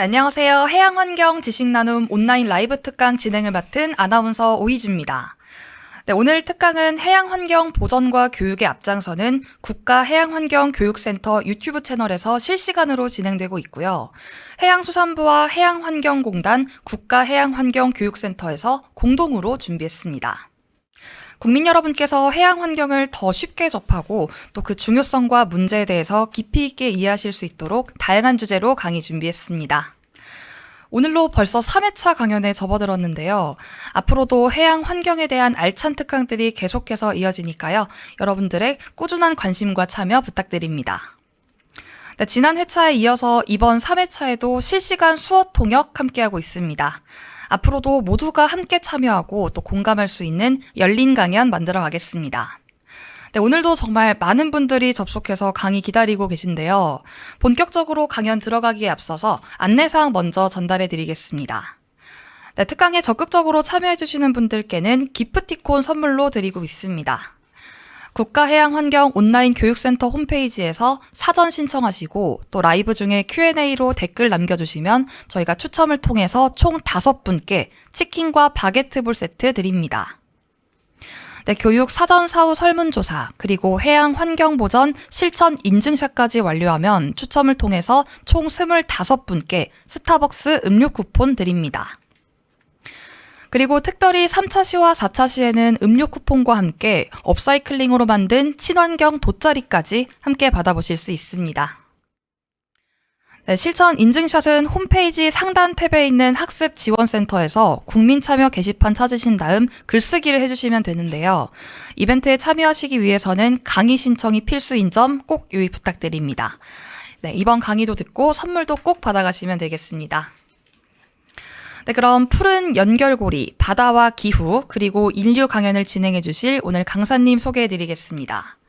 네, 안녕하세요. 해양환경 지식나눔 온라인 라이브 특강 진행을 맡은 아나운서 오희주입니다. 네, 오늘 특강은 해양환경 보전과 교육에 앞장서는 국가해양환경교육센터 유튜브 채널에서 실시간으로 진행되고 있고요. 해양수산부와 해양환경공단 국가해양환경교육센터에서 공동으로 준비했습니다. 국민 여러분께서 해양 환경을 더 쉽게 접하고 또 그 중요성과 문제에 대해서 깊이 있게 이해하실 수 있도록 다양한 주제로 강의 준비했습니다. 오늘로 벌써 3회차 강연에 접어들었는데요. 앞으로도 해양 환경에 대한 알찬 특강들이 계속해서 이어지니까요. 여러분들의 꾸준한 관심과 참여 부탁드립니다. 네, 지난 회차에 이어서 이번 3회차에도 실시간 수어 통역 함께하고 있습니다. 앞으로도 모두가 함께 참여하고 또 공감할 수 있는 열린 강연 만들어 가겠습니다. 네, 오늘도 정말 많은 분들이 접속해서 강의 기다리고 계신데요. 본격적으로 강연 들어가기에 앞서서 안내사항 먼저 전달해 드리겠습니다. 네, 특강에 적극적으로 참여해 주시는 분들께는 기프티콘 선물로 드리고 있습니다. 국가해양환경 온라인 교육센터 홈페이지에서 사전 신청하시고 또 라이브 중에 Q&A로 댓글 남겨주시면 저희가 추첨을 통해서 총 5분께 치킨과 바게트 볼 세트 드립니다. 네, 교육 사전 사후 설문조사 그리고 해양환경보전 실천 인증샷까지 완료하면 추첨을 통해서 총 25분께 스타벅스 음료 쿠폰 드립니다. 그리고 특별히 3차 시와 4차 시에는 음료 쿠폰과 함께 업사이클링으로 만든 친환경 돗자리까지 함께 받아보실 수 있습니다. 네, 실천 인증샷은 홈페이지 상단 탭에 있는 학습 지원센터에서 국민 참여 게시판 찾으신 다음 글쓰기를 해주시면 되는데요. 이벤트에 참여하시기 위해서는 강의 신청이 필수인 점 꼭 유의 부탁드립니다. 네, 이번 강의도 듣고 선물도 꼭 받아가시면 되겠습니다. 네, 그럼 푸른 연결고리, 바다와 기후, 그리고 인류 강연을 진행해 주실 오늘 강사님 소개해 드리겠습니다.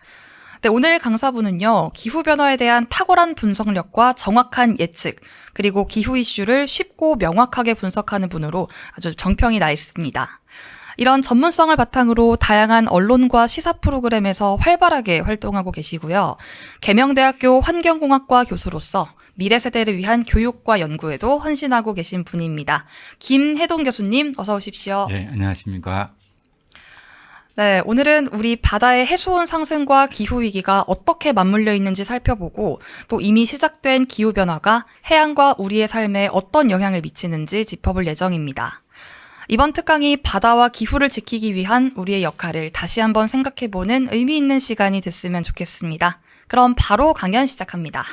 네, 오늘 강사분은요, 기후변화에 대한 탁월한 분석력과 정확한 예측, 그리고 기후 이슈를 쉽고 명확하게 분석하는 분으로 아주 정평이 나 있습니다. 이런 전문성을 바탕으로 다양한 언론과 시사 프로그램에서 활발하게 활동하고 계시고요. 계명대학교 환경공학과 교수로서 미래 세대를 위한 교육과 연구에도 헌신하고 계신 분입니다. 김혜동 교수님, 어서 오십시오. 네, 안녕하십니까. 네, 오늘은 우리 바다의 해수온 상승과 기후위기가 어떻게 맞물려 있는지 살펴보고 또 이미 시작된 기후변화가 해양과 우리의 삶에 어떤 영향을 미치는지 짚어볼 예정입니다. 이번 특강이 바다와 기후를 지키기 위한 우리의 역할을 다시 한번 생각해보는 의미 있는 시간이 됐으면 좋겠습니다. 그럼 바로 강연 시작합니다.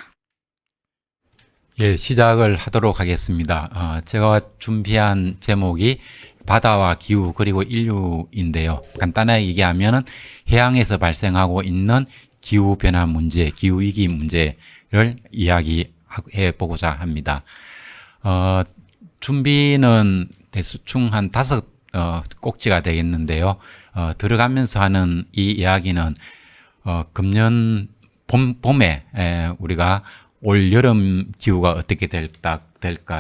예, 시작을 하도록 하겠습니다. 제가 준비한 제목이 바다와 기후 그리고 인류인데요. 간단하게 얘기하면은 해양에서 발생하고 있는 기후변화 문제, 기후위기 문제를 이야기해 보고자 합니다. 준비는 대충 한 5 꼭지가 되겠는데요. 들어가면서 하는 이 이야기는 금년 봄에 우리가 올 여름 기후가 어떻게 될까,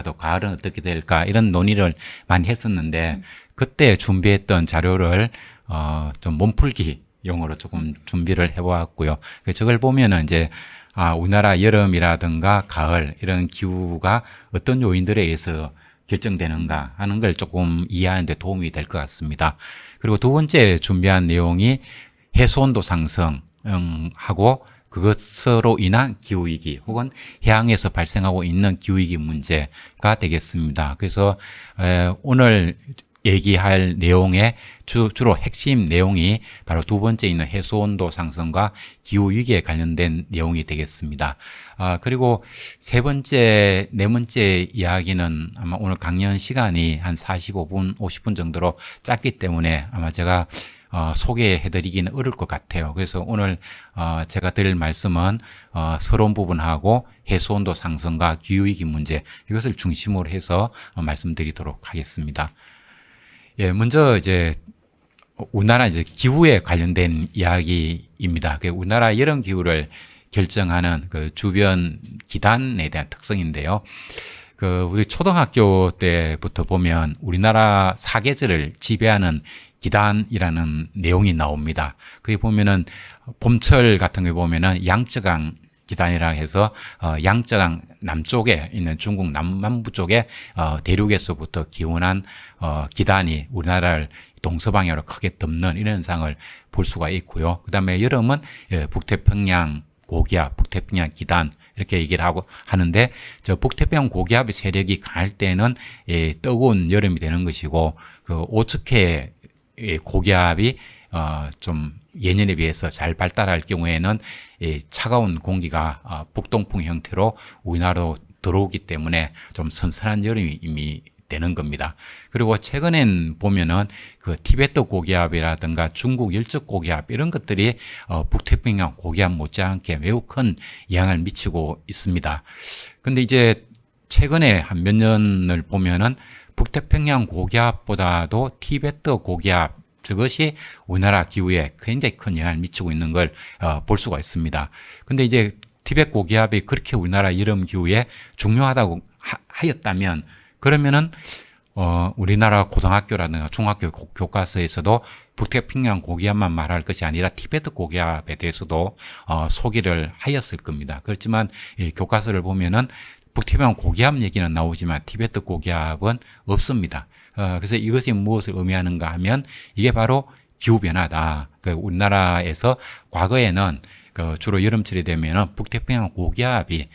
또 가을은 어떻게 될까 이런 논의를 많이 했었는데 그때 준비했던 자료를 좀 몸풀기 용어로 조금 준비를 해보았고요. 저걸 보면은 이제 우리나라 여름이라든가 가을 이런 기후가 어떤 요인들에 의해서 결정되는가 하는 걸 조금 이해하는 데 도움이 될 것 같습니다. 그리고 두 번째 준비한 내용이 해수온도 상승하고 그것으로 인한 기후위기 혹은 해양에서 발생하고 있는 기후위기 문제가 되겠습니다. 그래서 오늘 얘기할 내용의 주로 핵심 내용이 바로 두 번째 있는 해수온도 상승과 기후위기에 관련된 내용이 되겠습니다. 그리고 네 번째 이야기는 아마 오늘 강연 시간이 한 45분, 50분 정도로 짧기 때문에 아마 제가 소개해드리기는 어려울 것 같아요. 그래서 오늘 제가 드릴 말씀은 서론 부분하고 해수온도 상승과 기후위기 문제 이것을 중심으로 해서 말씀드리도록 하겠습니다. 예, 먼저 이제 우리나라 이제 기후에 관련된 이야기입니다. 우리나라 여름 기후를 결정하는 그 주변 기단에 대한 특성인데요. 우리 초등학교 때부터 보면 우리나라 사계절을 지배하는 기단이라는 내용이 나옵니다. 거기 보면은 봄철 같은 거 보면은 양쯔강 기단이라 해서 양저강 남쪽에 있는 중국 남반부 쪽에 대륙에서부터 기온한 기단이 우리나라를 동서방향으로 크게 덮는 이런 현상을 볼 수가 있고요. 그 다음에 여름은 북태평양 고기압, 북태평양 기단 이렇게 얘기를 하는데 저 북태평양 고기압의 세력이 강할 때는 뜨거운 여름이 되는 것이고 그 오츠케 고기압이 좀 예년에 비해서 잘 발달할 경우에는 차가운 공기가 북동풍 형태로 우리나라로 들어오기 때문에 좀 선선한 여름이 이미 되는 겁니다. 그리고 최근엔 보면은 그 티베트 고기압이라든가 중국 열적 고기압 이런 것들이 북태평양 고기압 못지않게 매우 큰 영향을 미치고 있습니다. 근데 이제 최근에 한 몇 년을 보면은 북태평양 고기압보다도 티베트 고기압 저것이 우리나라 기후에 굉장히 큰 영향을 미치고 있는 걸 볼 수가 있습니다. 근데 이제 티베트 고기압이 그렇게 우리나라 여름 기후에 중요하다고 하였다면 그러면은 우리나라 고등학교라든가 중학교 교과서에서도 북태평양 고기압만 말할 것이 아니라 티베트 고기압에 대해서도 소개를 하였을 겁니다. 그렇지만 교과서를 보면은 북태평양 고기압 얘기는 나오지만 티베트 고기압은 없습니다. 그래서 이것이 무엇을 의미하는가 하면 이게 바로 기후변화다. 우리나라에서 과거에는 주로 여름철이 되면은 북태평양 고기압이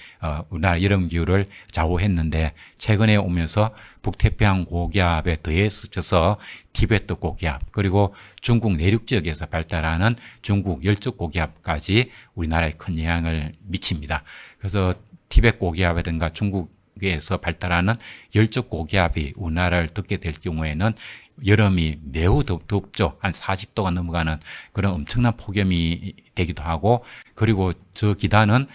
우리나라 여름 기후를 좌우했는데 최근에 오면서 북태평양 고기압에 더해져서 티베트 고기압 그리고 중국 내륙 지역에서 발달하는 중국 열적 고기압까지 우리나라에 큰 영향을 미칩니다. 그래서 티베트 고기압이든가 중국에서 발달하는 열적 고기압이 우리나라를 덮게 될 경우에는 여름이 매우 덥죠. 한 40도가 넘어가는 그런 엄청난 폭염이 되기도 하고 그리고 저 기단은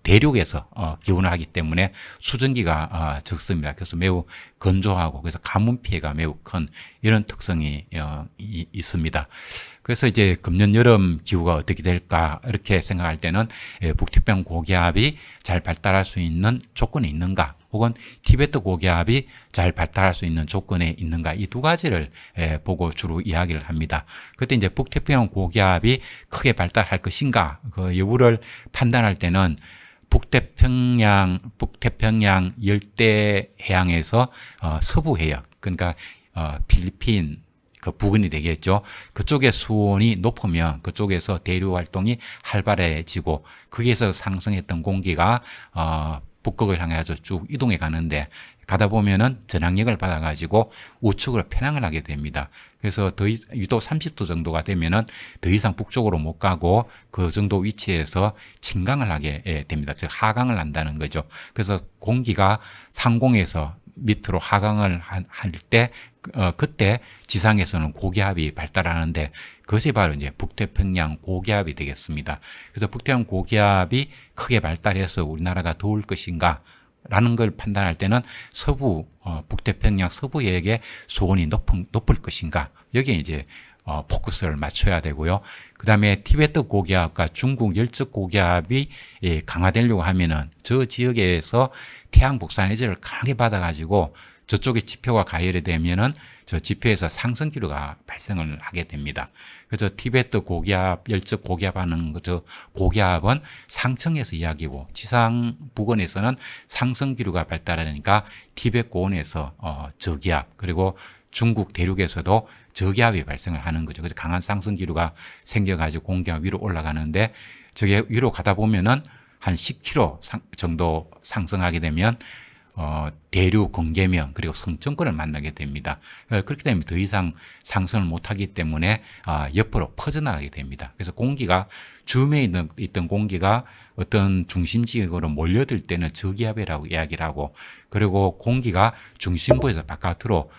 대륙에서 기온을 하기 때문에 수증기가 적습니다. 그래서 매우 건조하고 그래서 가뭄 피해가 매우 큰 이런 특성이 있습니다. 그래서 이제 금년 여름 기후가 어떻게 될까 이렇게 생각할 때는 북태평양 고기압이 잘 발달할 수 있는 조건이 있는가 혹은 티베트 고기압이 잘 발달할 수 있는 조건에 있는가 이 두 가지를 보고 주로 이야기를 합니다. 그때 이제 북태평양 고기압이 크게 발달할 것인가 그 여부를 판단할 때는 북태평양 열대 해양에서 서부 해역 그러니까 필리핀 그 부근이 되겠죠. 그쪽의 수온이 높으면 그쪽에서 대류 활동이 활발해지고 거기에서 상승했던 공기가 북극을 향해서 쭉 이동해 가는데 가다 보면은 전향력을 받아가지고 우측으로 편향을 하게 됩니다. 그래서 유도 30도 정도가 되면은 더 이상 북쪽으로 못 가고 그 정도 위치에서 침강을 하게 됩니다. 즉 하강을 한다는 거죠. 그래서 공기가 상공에서 밑으로 하강을 할 때 그때 지상에서는 고기압이 발달하는데 그것이 바로 이제 북태평양 고기압이 되겠습니다. 그래서 북태평양 고기압이 크게 발달해서 우리나라가 더울 것인가 라는 걸 판단할 때는 서부 북태평양 서부 해역의 수온이 높을 것인가 여기에 이제 포커스를 맞춰야 되고요. 그 다음에 티베트 고기압과 중국 열적 고기압이 강화되려고 하면은 저 지역에서 태양 복산 해저를 강하게 받아가지고 저쪽에 지표가 가열이 되면은 저 지표에서 상승 기류가 발생을 하게 됩니다. 그래서 티베트 고기압, 열적 고기압하는 저 고기압은 상층에서 이야기고 지상 부근에서는 상승 기류가 발달하니까 티베트 고원에서 저기압 그리고 중국 대륙에서도 저기압이 발생을 하는 거죠. 그래서 강한 상승 기류가 생겨가지고 공기가 위로 올라가는데 저게 위로 가다 보면은 한 10km 정도 상승하게 되면 대륙 건계면 그리고 성층권을 만나게 됩니다. 그렇게 되면 더 이상 상승을 못하기 때문에 옆으로 퍼져나가게 됩니다. 그래서 공기가 주변에 있던 공기가 어떤 중심지역으로 몰려들 때는 저기압이라고 이야기를 하고 그리고 공기가 중심부에서 바깥으로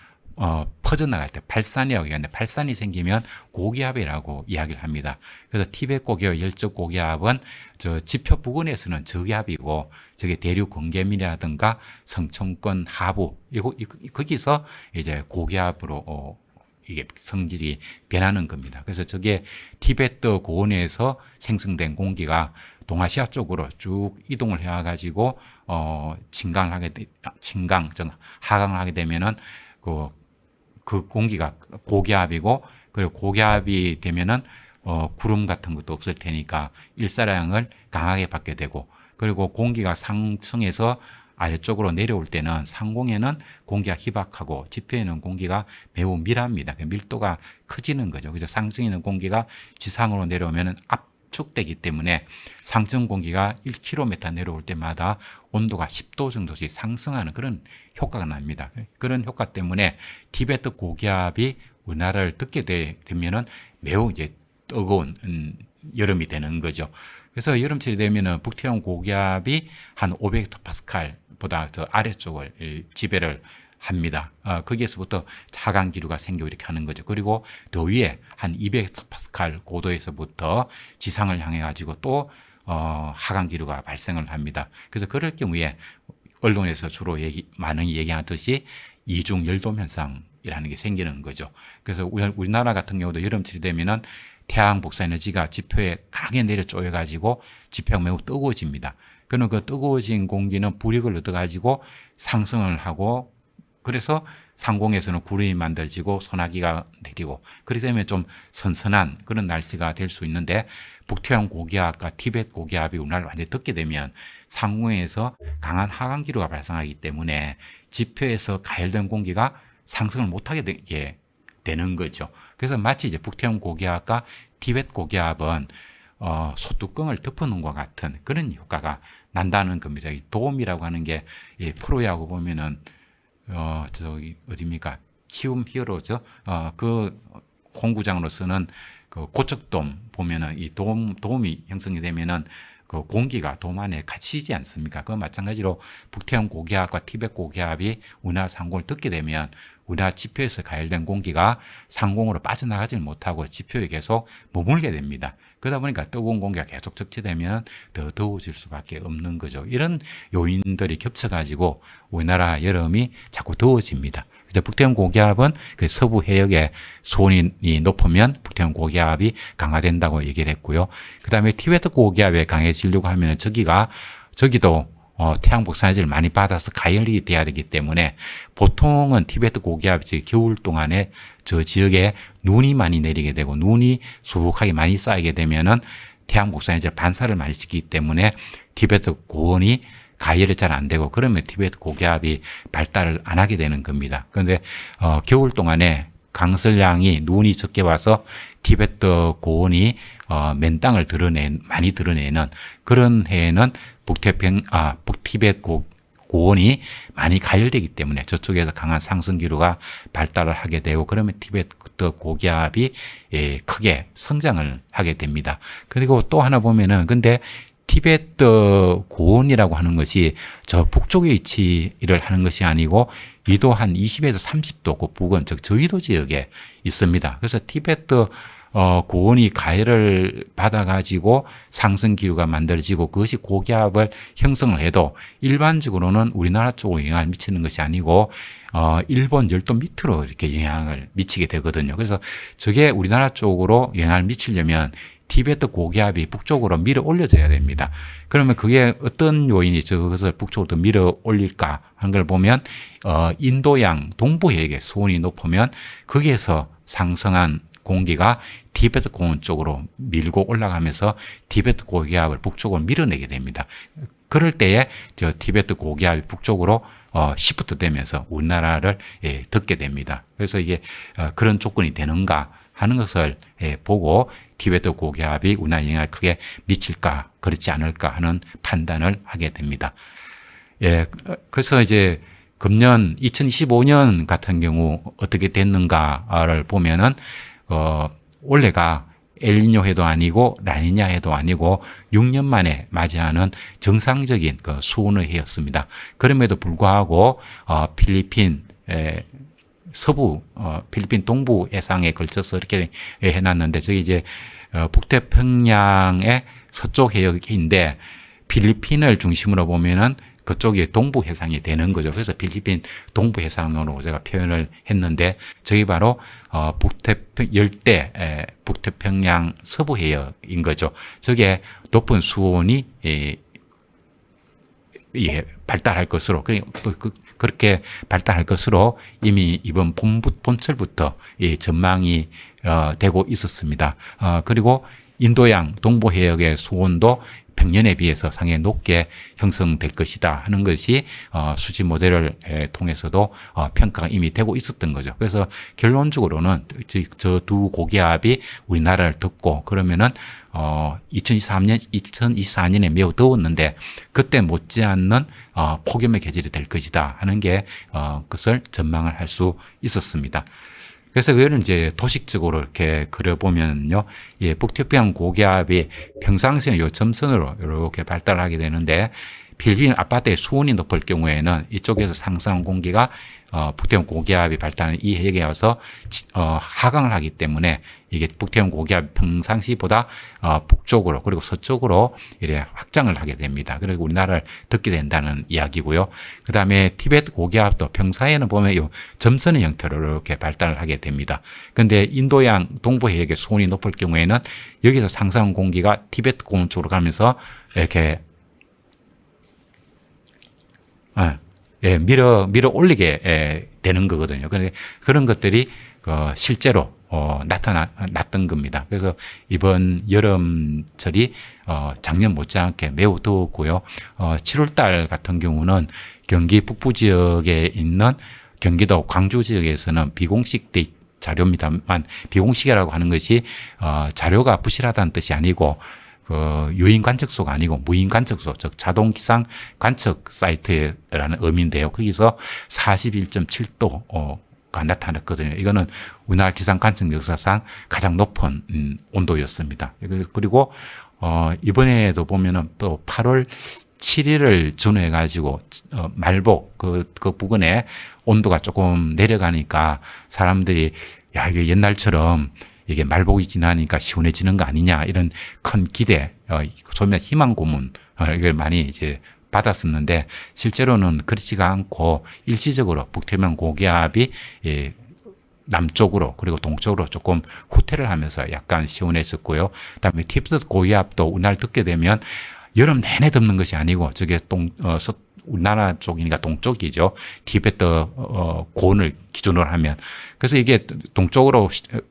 퍼져나갈 때 발산이라고 얘기하는데 발산이 생기면 고기압이라고 이야기를 합니다. 그래서 티베트 고기압, 열적 고기압은 저 지표 부근에서는 저기압이고 저게 대륙 건계면이라든가 성층권 하부 거기서 이제 고기압으로 이게 성질이 변하는 겁니다. 그래서 저게 티베트 고원에서 생성된 공기가 동아시아 쪽으로 쭉 이동을 해와가지고 하강을 하게 되면은 그 공기가 고기압이고 그리고 고기압이 되면은 구름 같은 것도 없을 테니까 일사량을 강하게 받게 되고, 그리고 공기가 상층에서 아래쪽으로 내려올 때는 상공에는 공기가 희박하고 지표에는 공기가 매우 밀합니다. 밀도가 커지는 거죠. 그래서 상층에 있는 공기가 지상으로 내려오면 압축되기 때문에 상층 공기가 1km 내려올 때마다 온도가 10도 정도씩 상승하는 그런 효과가 납니다. 그런 효과 때문에 티베트 고기압이 우리나라를 듣게 되면은 매우 이제 뜨거운 여름이 되는 거죠. 그래서 여름철이 되면은 북태양 고기압이 한 500헥토파스칼보다 더 아래쪽을 지배를 합니다. 거기에서부터 하강 기류가 생기고 이렇게 하는 거죠. 그리고 더 위에 한 200헥토파스칼 고도에서부터 지상을 향해 가지고 또 하강 기류가 발생을 합니다. 그래서 그럴 경우에 언론에서 주로 많은 얘기하듯이 이중 열돔 현상이라는 게 생기는 거죠. 그래서 우리나라 같은 경우도 여름철이 되면은 태양 복사에너지가 지표에 강하게 내려 쪼여가지고 지표가 매우 뜨거워집니다. 그러면 그 뜨거워진 공기는 부력을 얻어가지고 상승을 하고, 그래서 상공에서는 구름이 만들어지고 소나기가 내리고, 그렇게 되면 좀 선선한 그런 날씨가 될 수 있는데, 북태양 고기압과 티베트 고기압이 우리나라를 완전히 덮게 되면 상공에서 강한 하강 기류가 발생하기 때문에 지표에서 가열된 공기가 상승을 못하게 되는 거죠. 그래서 마치 이제 북태양 고기압과 티베트 고기압은 소뚜껑을 덮어놓은 것 같은 그런 효과가 난다는 겁니다. 이 돔이라고 하는 게 프로야구 보면은 저기 어디입니까? 키움 히어로죠. 그 홍구장으로 쓰는 그 고척돔 보면은 이 돔이 형성이 되면은 그 공기가 돔 안에 갇히지 않습니까? 그 마찬가지로 북태양 고기압과 티베트 고기압이 우리나라 상공을 덮게 되면 우리나라 지표에서 가열된 공기가 상공으로 빠져나가질 못하고 지표에 계속 머물게 됩니다. 그러다 보니까 뜨거운 공기가 계속 적재되면 더 더워질 수밖에 없는 거죠. 이런 요인들이 겹쳐가지고 우리나라 여름이 자꾸 더워집니다. 그래서 북태양 고기압은 그 서부 해역에 수온이 높으면 북태양 고기압이 강화된다고 얘기를 했고요. 그 다음에 티베트 고기압에 강해지려고 하면 저기도 태양 복사에너지를 많이 받아서 가열이 돼야 되기 때문에 보통은 티베트 고기압이 겨울 동안에 저 지역에 눈이 많이 내리게 되고 눈이 수북하게 많이 쌓이게 되면은 태양 복사에너지를 반사를 많이 시키기 때문에 티베트 고온이 가열이 잘 안 되고, 그러면 티베트 고기압이 발달을 안 하게 되는 겁니다. 그런데 겨울 동안에 강설량이 눈이 적게 와서 티베트 고온이 맨 땅을 많이 드러내는 그런 해에는 북티베트 고온이 많이 가열되기 때문에 저쪽에서 강한 상승 기류가 발달을 하게 되고, 그러면 티베트 고기압이 크게 성장을 하게 됩니다. 그리고 또 하나 보면은, 근데 티베트 고온이라고 하는 것이 저 북쪽에 위치를 하는 것이 아니고 위도 한 20에서 30도 그 부근, 즉 저위도 지역에 있습니다. 그래서 티베트 고온이 가열을 받아가지고 상승 기류가 만들어지고 그것이 고기압을 형성을 해도 일반적으로는 우리나라 쪽으로 영향을 미치는 것이 아니고 일본 열도 밑으로 이렇게 영향을 미치게 되거든요. 그래서 저게 우리나라 쪽으로 영향을 미치려면 티베트 고기압이 북쪽으로 밀어 올려져야 됩니다. 그러면 그게 어떤 요인이 저것을 북쪽으로 밀어 올릴까 하는 걸 보면 인도양 동부 해역의 수온이 높으면 거기에서 상승한 공기가 티베트 고온 쪽으로 밀고 올라가면서 티베트 고기압을 북쪽으로 밀어내게 됩니다. 그럴 때에 저 티베트 고기압이 북쪽으로 시프트 되면서 우리나라를 덮게 됩니다. 그래서 이게 그런 조건이 되는가 하는 것을 보고 티베트 고기압이 우리나라에 영향을 크게 미칠까 그렇지 않을까 하는 판단을 하게 됩니다. 그래서 이제 금년 2025년 같은 경우 어떻게 됐는가를 보면은 올해가 엘니뇨 해도 아니고 라니냐 해도 아니고 6년 만에 맞이하는 정상적인 그 수온의 해였습니다. 그럼에도 불구하고 필리핀 필리핀 동부 해상에 걸쳐서 이렇게 해놨는데, 저기 이제 북태평양의 서쪽 해역인데 필리핀을 중심으로 보면은 그쪽이 동부 해상이 되는 거죠. 그래서 필리핀 동부 해상으로 제가 표현을 했는데, 저기 바로 북태평양 서부 해역인 거죠. 저게 높은 수온이 발달할 것으로, 그렇게 발달할 것으로 이미 이번 봄철부터 이 전망이 되고 있었습니다. 그리고 인도양 동부해역의 수온도 평년에 비해서 상당히 높게 형성될 것이다 하는 것이 수치 모델을 통해서도 평가가 이미 되고 있었던 거죠. 그래서 결론적으로는 저 두 고기압이 우리나라를 덮고 그러면은 2024년에 매우 더웠는데 그때 못지않는 폭염의 계절이 될 것이다 하는 게 그것을 전망을 할 수 있었습니다. 그래서 그거를 이제 도식적으로 이렇게 그려보면요. 예, 북태평양 고기압이 평상시에 요 점선으로 이렇게 발달하게 되는데 필리핀 앞바다의 수온이 높을 경우에는 이쪽에서 상승한 공기가 북태평양 고기압이 발달하는 이 해역에 와서 하강을 하기 때문에 이게 북태평양 고기압 평상시보다 북쪽으로 그리고 서쪽으로 이래 확장을 하게 됩니다. 그리고 우리나라를 덮게 된다는 이야기고요. 그 다음에 티베트 고기압도 평사에는 보면 이 점선의 형태로 이렇게 발달을 하게 됩니다. 근데 인도양 동부 해역의 수온이 높을 경우에는 여기서 상승한 공기가 티베트 고원 쪽으로 가면서 이렇게 밀어 올리게 되는 거거든요. 그런데 그런 것들이 실제로 나타났던 겁니다. 그래서 이번 여름철이 작년 못지않게 매우 더웠고요. 7월달 같은 경우는 경기 북부 지역에 있는 경기도 광주 지역에서는 비공식 자료입니다만 비공식이라고 하는 것이 자료가 부실하다는 뜻이 아니고 유인 관측소가 아니고 무인 관측소, 즉 자동 기상 관측 사이트라는 의미인데요. 거기서 41.7도가 나타났거든요. 이거는 우리나라 기상 관측 역사상 가장 높은 온도였습니다. 그리고 이번에도 보면은 또 8월 7일을 준해 가지고 말복 그 부근에 온도가 조금 내려가니까 사람들이 야 이게 옛날처럼 이게 말복이 지나니까 시원해지는 거 아니냐 이런 큰 기대, 소위 희망 고문 이걸 많이 이제 받았었는데 실제로는 그렇지가 않고 일시적으로 북태평양 고기압이 남쪽으로 그리고 동쪽으로 조금 후퇴를 하면서 약간 시원했었고요. 그다음에 티베트 고기압도 우리나라를 듣게 되면 여름 내내 덮는 것이 아니고 저게 우리나라 쪽이니까 동쪽이죠. 티베트 고원을 기준으로 하면. 그래서 이게 동쪽으로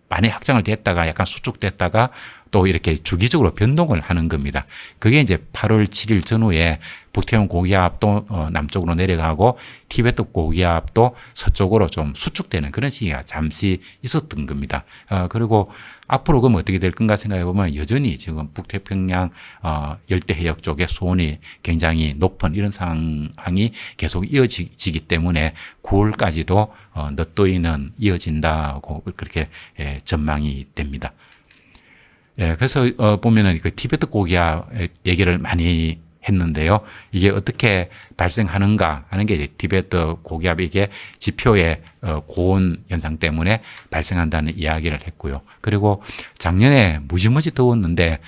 많이 확장을 됐다가 약간 수축됐다가 또 이렇게 주기적으로 변동을 하는 겁니다. 그게 이제 8월 7일 전후에 북태평양 고기압도 남쪽으로 내려가고 티베트 고기압도 서쪽으로 좀 수축되는 그런 시기가 잠시 있었던 겁니다. 그리고 앞으로 그럼 어떻게 될 건가 생각해 보면 여전히 지금 북태평양 열대 해역 쪽에 수온이 굉장히 높은 이런 상황이 계속 이어지기 때문에 9월까지도 늦더위는 이어진다고 그렇게 전망이 됩니다. 예, 그래서 보면은 그 티베트 고기압 얘기를 많이 했는데요. 이게 어떻게 발생하는가 하는 게 티베트 고기압 이게 지표의 고온 현상 때문에 발생한다는 이야기를 했고요. 그리고 작년에 무지무지 더웠는데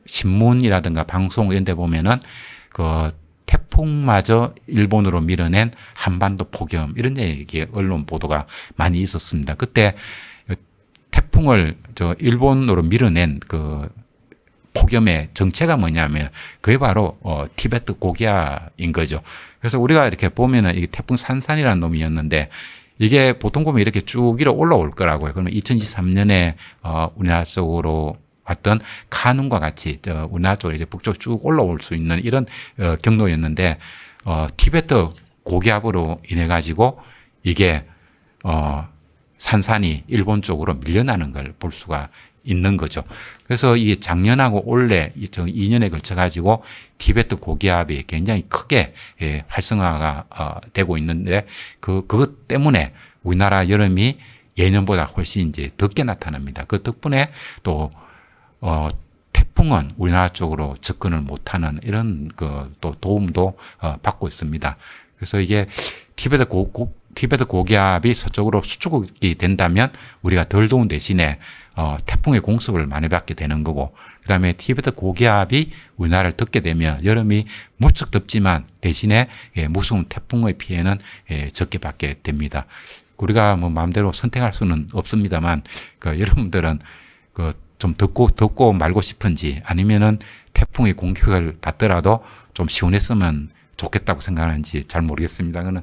신문이라든가 방송 이런 데 보면은 그 태풍마저 일본으로 밀어낸 한반도 폭염 이런 얘기 언론 보도가 많이 있었습니다. 그때 태풍을 일본으로 밀어낸 그 폭염의 정체가 뭐냐면 그게 바로 티베트 고기압인 거죠. 그래서 우리가 이렇게 보면은 이게 태풍 산산이라는 놈이었는데 이게 보통 보면 이렇게 쭉 위로 올라올 거라고요. 그러면 2023년에 우리나라 쪽으로 왔던 카눈과 같이 우리나라 쪽으로 이제 북쪽 쭉 올라올 수 있는 이런 경로였는데 티베트 고기압으로 인해 가지고 이게 산산이 일본 쪽으로 밀려나는 걸 볼 수가 있는 거죠. 그래서 이게 작년하고 올해 2년에 걸쳐 가지고 티베트 고기압이 굉장히 크게 활성화가 되고 있는데 그것 때문에 우리나라 여름이 예년보다 훨씬 이제 덥게 나타납니다. 그 덕분에 또 태풍은 우리나라 쪽으로 접근을 못하는 이런 또 도움도 받고 있습니다. 그래서 이게 티베트 고기압이 서쪽으로 수축이 된다면 우리가 덜 더운 대신에 태풍의 공습을 많이 받게 되는 거고, 그 다음에 티베트 고기압이 우리나라를 덮게 되면 여름이 무척 덥지만 대신에 무서운 태풍의 피해는 적게 받게 됩니다. 우리가 뭐 마음대로 선택할 수는 없습니다만 여러분들은 좀 덥고 말고 싶은지 아니면은 태풍의 공격을 받더라도 좀 시원했으면 좋겠다고 생각하는지 잘 모르겠습니다. 그는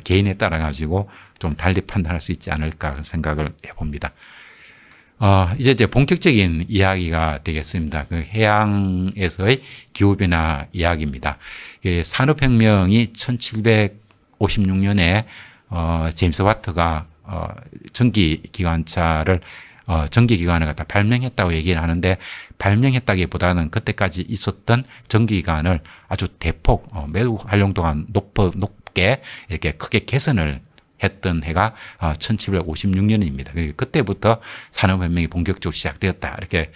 개인에 따라 가지고 좀 달리 판단할 수 있지 않을까 그런 생각을 해봅니다. 이제 본격적인 이야기가 되겠습니다. 그 해양에서의 기후변화 이야기입니다. 산업혁명이 1756년에 제임스 와트가 전기기관차를 전기기관을 갖다 발명했다고 얘기를 하는데, 발명했다기보다는 그때까지 있었던 전기기관을 아주 대폭 매우 활용도가 높게 이렇게 크게 개선을 했던 해가 1756년입니다. 그때부터 산업혁명이 본격적으로 시작되었다 이렇게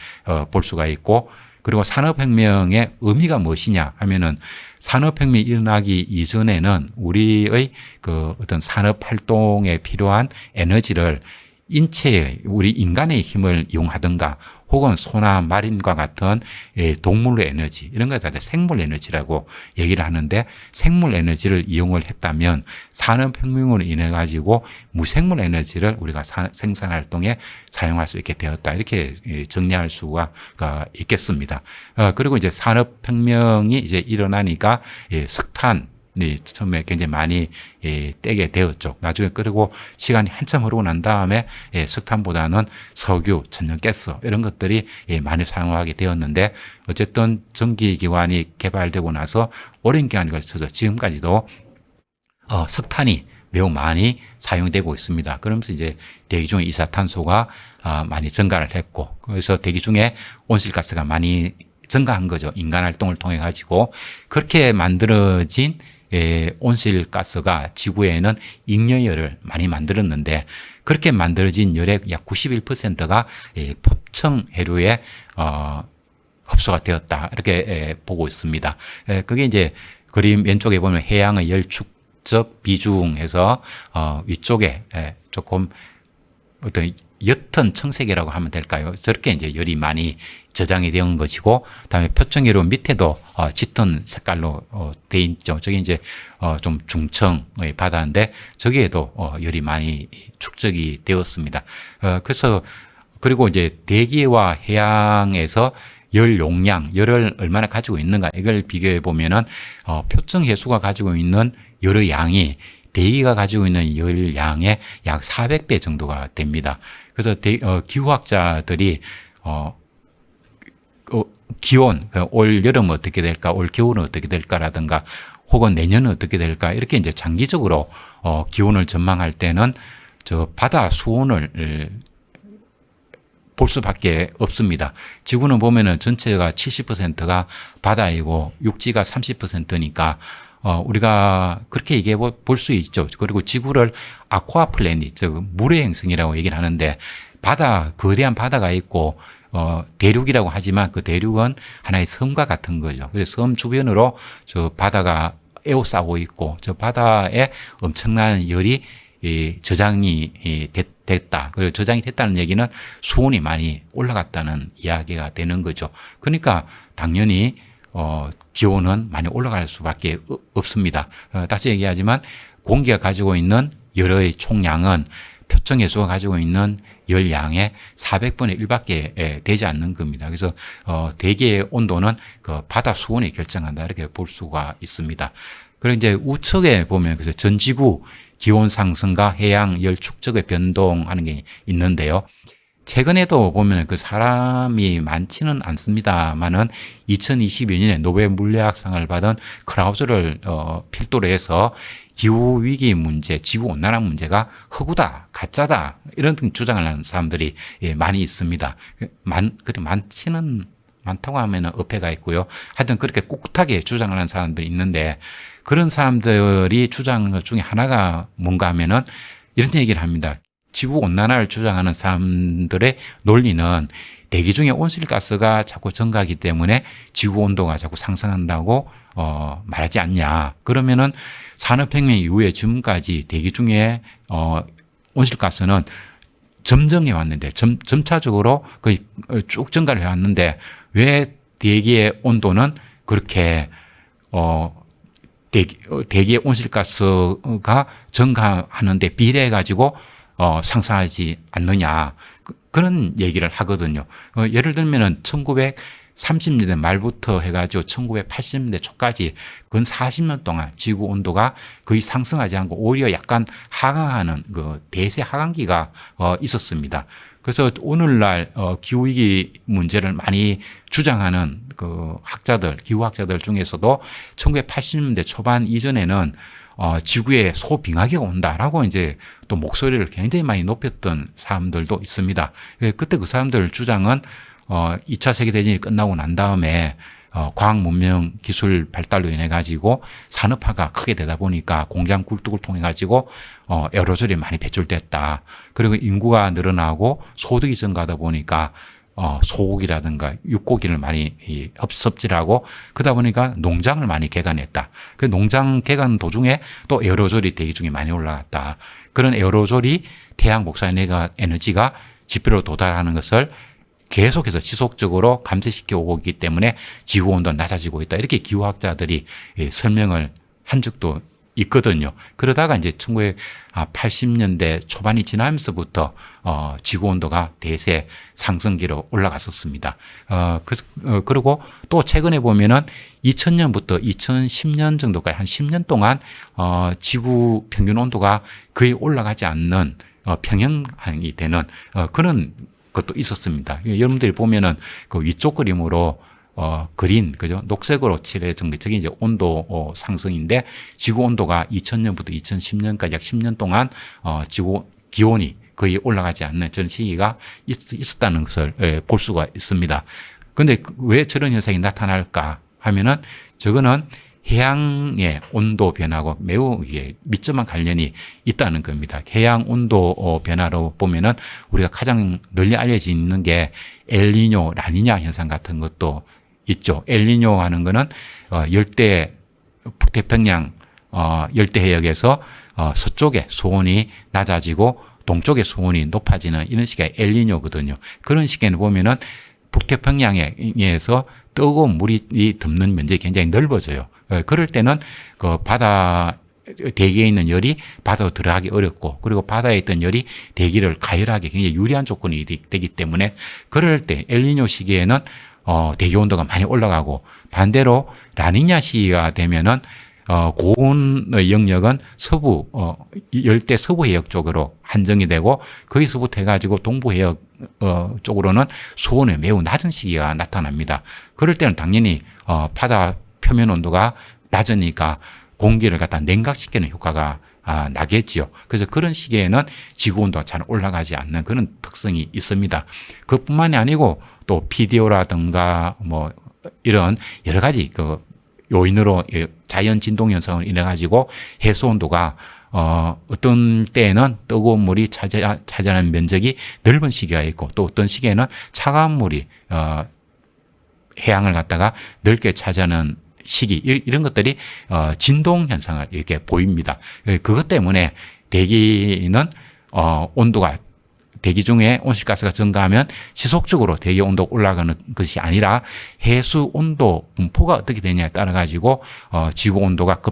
볼 수가 있고, 그리고 산업혁명의 의미가 무엇이냐 하면은, 산업혁명이 일어나기 이전에는 우리의 그 어떤 산업활동에 필요한 에너지를 인체의, 우리 인간의 힘을 이용하든가 혹은 소나 마린과 같은 동물의 에너지, 이런 걸 다 생물 에너지라고 얘기를 하는데, 생물 에너지를 이용을 했다면 산업혁명으로 인해 가지고 무생물 에너지를 우리가 생산활동에 사용할 수 있게 되었다, 이렇게 정리할 수가 있겠습니다. 그리고 이제 산업혁명이 이제 일어나니까 석탄 처음에 굉장히 많이 떼게 되었죠. 나중에 그리고 시간이 한참 흐르고 난 다음에 석탄보다는 석유, 천연가스 이런 것들이 많이 사용하게 되었는데, 어쨌든 전기기관이 개발되고 나서 오랜 기간이 걸쳐서 지금까지도 석탄이 매우 많이 사용되고 있습니다. 그러면서 이제 대기 중에 이산탄소가 많이 증가를 했고, 그래서 대기 중에 온실가스가 많이 증가한 거죠. 인간 활동을 통해 가지고. 그렇게 만들어진 온실가스가 지구에는 잉여열을 많이 만들었는데, 그렇게 만들어진 열의 약 91%가 pop청 해류에 흡수가 되었다, 이렇게 보고 있습니다. 그게 이제 그림 왼쪽에 보면 해양의 열 축적 비중에서 위쪽에 조금 어떤 옅은 청색이라고 하면 될까요? 저렇게 이제 열이 많이 저장이 된 것이고, 그다음에 표층계로 밑에도 짙은 색깔로 돼 있죠. 저게 이제 좀 중청의 바다인데, 저기에도 열이 많이 축적이 되었습니다. 그래서 그리고 이제 대기와 해양에서 열 용량, 열을 얼마나 가지고 있는가, 이걸 비교해 보면은 표층 해수가 가지고 있는 열의 양이 대기가 가지고 있는 열 양의 약 400배 정도가 됩니다. 그래서 기후학자들이 기온, 올 여름은 어떻게 될까, 올 겨울은 어떻게 될까라든가, 혹은 내년은 어떻게 될까, 이렇게 이제 장기적으로 기온을 전망할 때는 저 바다 수온을 볼 수밖에 없습니다. 지구는 보면은 전체가 70%가 바다이고 육지가 30%니까 우리가 그렇게 얘기해 볼 수 있죠. 그리고 지구를 아쿠아 플래닛, 즉 물의 행성이라고 얘기를 하는데, 거대한 바다가 있고 대륙이라고 하지만 그 대륙은 하나의 섬과 같은 거죠. 그래서 섬 주변으로 저 바다가 에워싸고 있고, 저 바다에 엄청난 열이 저장이 됐다. 그리고 저장이 됐다는 얘기는 수온이 많이 올라갔다는 이야기가 되는 거죠. 그러니까 당연히 기온은 많이 올라갈 수밖에 없습니다. 다시 얘기하지만 공기가 가지고 있는 열의 총량은 표층 해수가 가지고 있는 열 양의 400분의 1밖에 되지 않는 겁니다. 그래서 대기의 온도는 그 바다 수온이 결정한다, 이렇게 볼 수가 있습니다. 그리고 이제 우측에 보면 그래서 전 지구 기온 상승과 해양 열 축적의 변동하는 게 있는데요. 최근에도 보면 그 사람이 많지는 않습니다만은 2022년에 노벨 물리학상을 받은 크라우즈를 필두로 해서 기후 위기 문제, 지구 온난화 문제가 허구다, 가짜다, 이런 등 주장을 하는 사람들이 많이 있습니다. 많다고 하면 어폐가 있고요. 하여튼 그렇게 꿋꿋하게 주장을 하는 사람들이 있는데, 그런 사람들이 주장한 것 중에 하나가 뭔가 하면은 이런 얘기를 합니다. 지구 온난화를 주장하는 사람들의 논리는 대기 중에 온실가스가 자꾸 증가하기 때문에 지구 온도가 자꾸 상승한다고 말하지 않냐. 그러면은 산업혁명 이후에 지금까지 대기 중에 온실가스는 점정해 왔는데, 점차적으로 거의 쭉 증가를 해 왔는데, 왜 대기의 온도는 그렇게 대기의 온실가스가 증가하는데 비례해 가지고 상승하지 않느냐, 그런 얘기를 하거든요. 예를 들면은 30년대 말부터 해가지고 1980년대 초까지 근 40년 동안 지구 온도가 거의 상승하지 않고 오히려 약간 하강하는 그 대세 하강기가 있었습니다. 그래서 오늘날 기후위기 문제를 많이 주장하는 그 학자들, 기후학자들 중에서도 1980년대 초반 이전에는 지구에 소빙하기가 온다라고 이제 또 목소리를 굉장히 많이 높였던 사람들도 있습니다. 그때 그 사람들 주장은 2차 세계대전이 끝나고 난 다음에 과학 문명 기술 발달로 인해 가지고 산업화가 크게 되다 보니까 공장 굴뚝을 통해 가지고 에어로졸이 많이 배출됐다. 그리고 인구가 늘어나고 소득이 증가하다 보니까 소고기라든가 육고기를 많이 섭질하고 그러다 보니까 농장을 많이 개간했다. 그 농장 개간 도중에 또 에어로졸이 대기 중에 많이 올라갔다. 그런 에어로졸이 태양 복사에너지가 지표로 도달하는 것을 계속해서 지속적으로 감쇄시켜 오고 있기 때문에 지구온도가 낮아지고 있다. 이렇게 기후학자들이 설명을 한 적도 있거든요. 그러다가 이제 1980년대 초반이 지나면서부터 지구온도가 대세 상승기로 올라갔었습니다. 그리고 또 최근에 보면은 2000년부터 2010년 정도까지 한 10년 동안 지구 평균 온도가 거의 올라가지 않는 평형이 되는 그런 것도 있었습니다. 여러분들이 보면은 그 위쪽 그림으로 그린, 그죠? 녹색으로 칠해진 게 저게 이제 온도 상승인데 지구 온도가 2000년부터 2010년까지 약 10년 동안 지구 기온이 거의 올라가지 않는 그런 시기가 있었다는 것을 볼 수가 있습니다. 근데 왜 저런 현상이 나타날까 하면은 저거는 해양의 온도 변화하고 매우密接한 관련이 있다는 겁니다. 해양 온도 변화로 보면은 우리가 가장 널리 알려져 있는 게 엘니뇨, 라니냐 현상 같은 것도 있죠. 엘니뇨 하는 거는 열대 북태평양 열대 해역에서 서쪽에 수온이 낮아지고 동쪽의 수온이 높아지는 이런 시기가 엘니뇨거든요. 그런 시기에는 보면은 북태평양에서 뜨거운 물이 덮는 면적이 굉장히 넓어져요. 그럴 때는 그 바다 대기에 있는 열이 바다로 들어가기 어렵고 그리고 바다에 있던 열이 대기를 가열하기 굉장히 유리한 조건이 되기 때문에 그럴 때 엘니뇨 시기에는 대기 온도가 많이 올라가고 반대로 라니냐 시기가 되면은 고온의 영역은 서부 열대 서부 해역 쪽으로 한정이 되고 거기서부터 해가지고 동부 해역 쪽으로는 수온이 매우 낮은 시기가 나타납니다. 그럴 때는 당연히 바다 표면 온도가 낮으니까 공기를 갖다 냉각시키는 효과가 나겠지요. 그래서 그런 시기에는 지구 온도가 잘 올라가지 않는 그런 특성이 있습니다. 그뿐만이 아니고 또 PDO라든가 뭐 이런 여러 가지 그 요인으로 자연 진동 현상을 인해 가지고 해수 온도가 어떤 때에는 뜨거운 물이 차지하는 면적이 넓은 시기가 있고 또 어떤 시기에는 차가운 물이 해양을 갖다가 넓게 차지하는 시기 이런 것들이 진동 현상을 이렇게 보입니다. 그것 때문에 대기는 온도가 대기 중에 온실가스가 증가하면 지속적으로 대기 온도가 올라가는 것이 아니라 해수 온도 분포가 어떻게 되냐에 따라 가지고 지구 온도가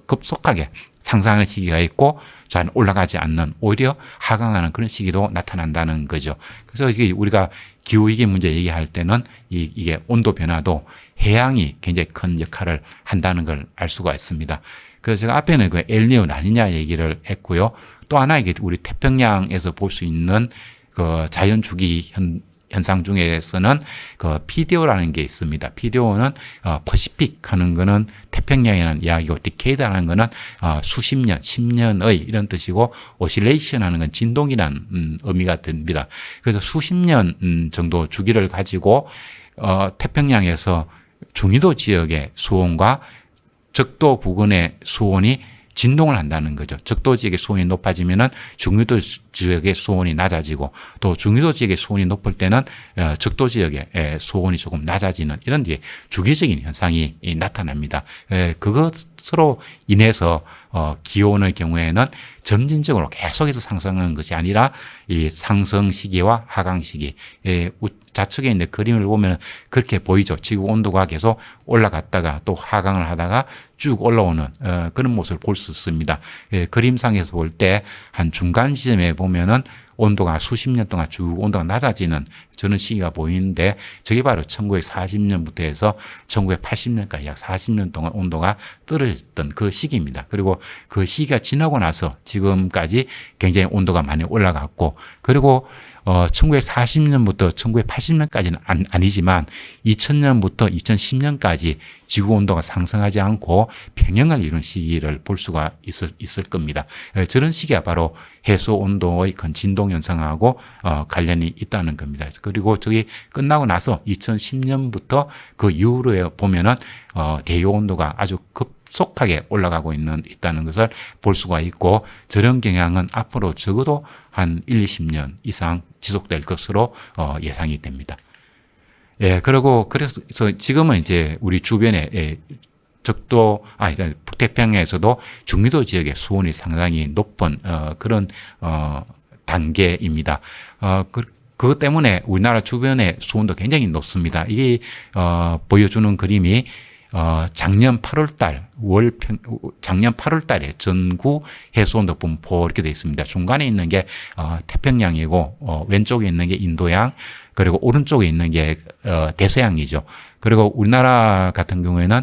급속하게 상승하는 시기가 있고 잘 올라가지 않는 오히려 하강하는 그런 시기도 나타난다는 거죠. 그래서 이게 우리가 기후위기 문제 얘기할 때는 이게 온도 변화도 해양이 굉장히 큰 역할을 한다는 걸 알 수가 있습니다. 그래서 제가 앞에는 그 엘니뇨 라니냐 얘기를 했고요. 또 하나 이게 우리 태평양에서 볼 수 있는 그 자연 주기 현상 중에서는 그 PDO라는 게 있습니다. PDO는 퍼시픽 하는 거는 태평양이라는 이야기고 디케이드라는 거는 수십 년, 10년의 이런 뜻이고 오실레이션 하는 건 진동이라는 의미가 듭니다. 그래서 수십 년 정도 주기를 가지고 태평양에서 중위도 지역의 수온과 적도 부근의 수온이 진동을 한다는 거죠. 적도 지역의 수온이 높아지면은 중위도 지역의 수온이 낮아지고 또 중위도 지역의 수온이 높을 때는 적도 지역의 수온이 조금 낮아지는 이런 주기적인 현상이 나타납니다. 그것으로 인해서 기온의 경우에는 점진적으로 계속해서 상승하는 것이 아니라 이 상승 시기와 하강 시기 좌측에 있는 그림을 보면 그렇게 보이죠. 지구 온도가 계속 올라갔다가 또 하강을 하다가 쭉 올라오는 그런 모습을 볼 수 있습니다. 그림상에서 볼 때 한 중간 지점에 보면은 온도가 수십 년 동안 쭉 온도가 낮아지는 저런 시기가 보이는데 저게 바로 1940년부터 해서 1980년까지 약 40년 동안 온도가 떨어졌던 그 시기입니다. 그리고 그 시기가 지나고 나서 지금까지 굉장히 온도가 많이 올라갔고, 그리고 1940년부터 1980년까지는 아니지만 2000년부터 2010년까지 지구 온도가 상승하지 않고 평형을 이룬 시기를 볼 수가 있을 겁니다. 저런 시기가 바로 해수 온도의 진동 현상하고 관련이 있다는 겁니다. 그리고 저기 끝나고 나서 2010년부터 그 이후로 보면은 대기 온도가 아주 급속하게 올라가고 있다는 것을 볼 수가 있고, 저런 경향은 앞으로 적어도 한 1, 20년 이상 지속될 것으로 예상이 됩니다. 예, 그래서 지금은 이제 우리 주변에 북태평양에서도 중위도 지역의 수온이 상당히 높은 그런 단계입니다. 그것 때문에 우리나라 주변의 수온도 굉장히 높습니다. 이게 보여주는 그림이 작년 8월 달에 전국 해수온도 분포 이렇게 되어 있습니다. 중간에 있는 게 태평양이고 왼쪽에 있는 게 인도양, 그리고 오른쪽에 있는 게 대서양이죠. 그리고 우리나라 같은 경우에는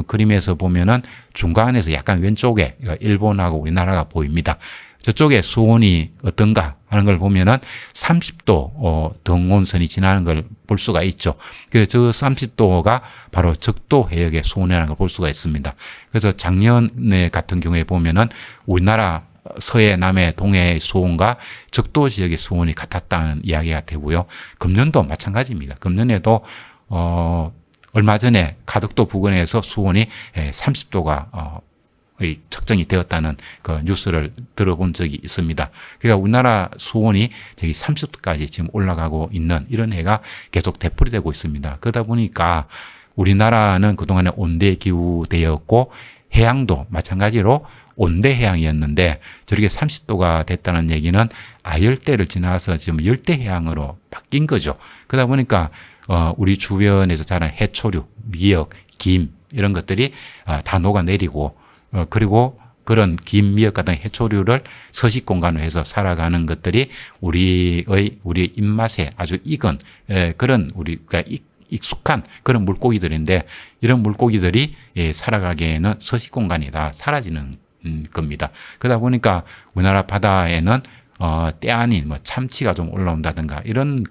그림에서 보면은 중간에서 약간 왼쪽에 일본하고 우리나라가 보입니다. 저쪽에 수온이 어떤가 하는 걸 보면은 30도 등온선이 지나는 걸 볼 수가 있죠. 그래서 저 30도가 바로 적도 해역의 수온이라는 걸 볼 수가 있습니다. 그래서 작년에 같은 경우에 보면은 우리나라 서해, 남해, 동해의 수온과 적도 지역의 수온이 같았다는 이야기가 되고요. 금년도 마찬가지입니다. 금년에도 얼마 전에 가덕도 부근에서 수온이 30도가 측정이 되었다는 그 뉴스를 들어본 적이 있습니다. 그러니까 우리나라 수온이 저기 30도까지 지금 올라가고 있는 이런 해가 계속 되풀이되고 있습니다. 그러다 보니까 우리나라는 그동안에 온대 기후대였고 해양도 마찬가지로 온대 해양이었는데 저렇게 30도가 됐다는 얘기는 아열대를 지나서 지금 열대 해양으로 바뀐 거죠. 그러다 보니까 우리 주변에서 자란 해초류, 미역, 김 이런 것들이 다 녹아내리고 그리고 그런 김, 미역 같은 해초류를 서식 공간으로 해서 살아가는 것들이 우리의 입맛에 아주 익은 그런 우리가 익숙한 그런 물고기들인데, 이런 물고기들이 살아가기에는 서식 공간이 다 사라지는 겁니다. 그러다 보니까 우리나라 바다에는 때 아닌 참치가 좀 올라온다든가 이런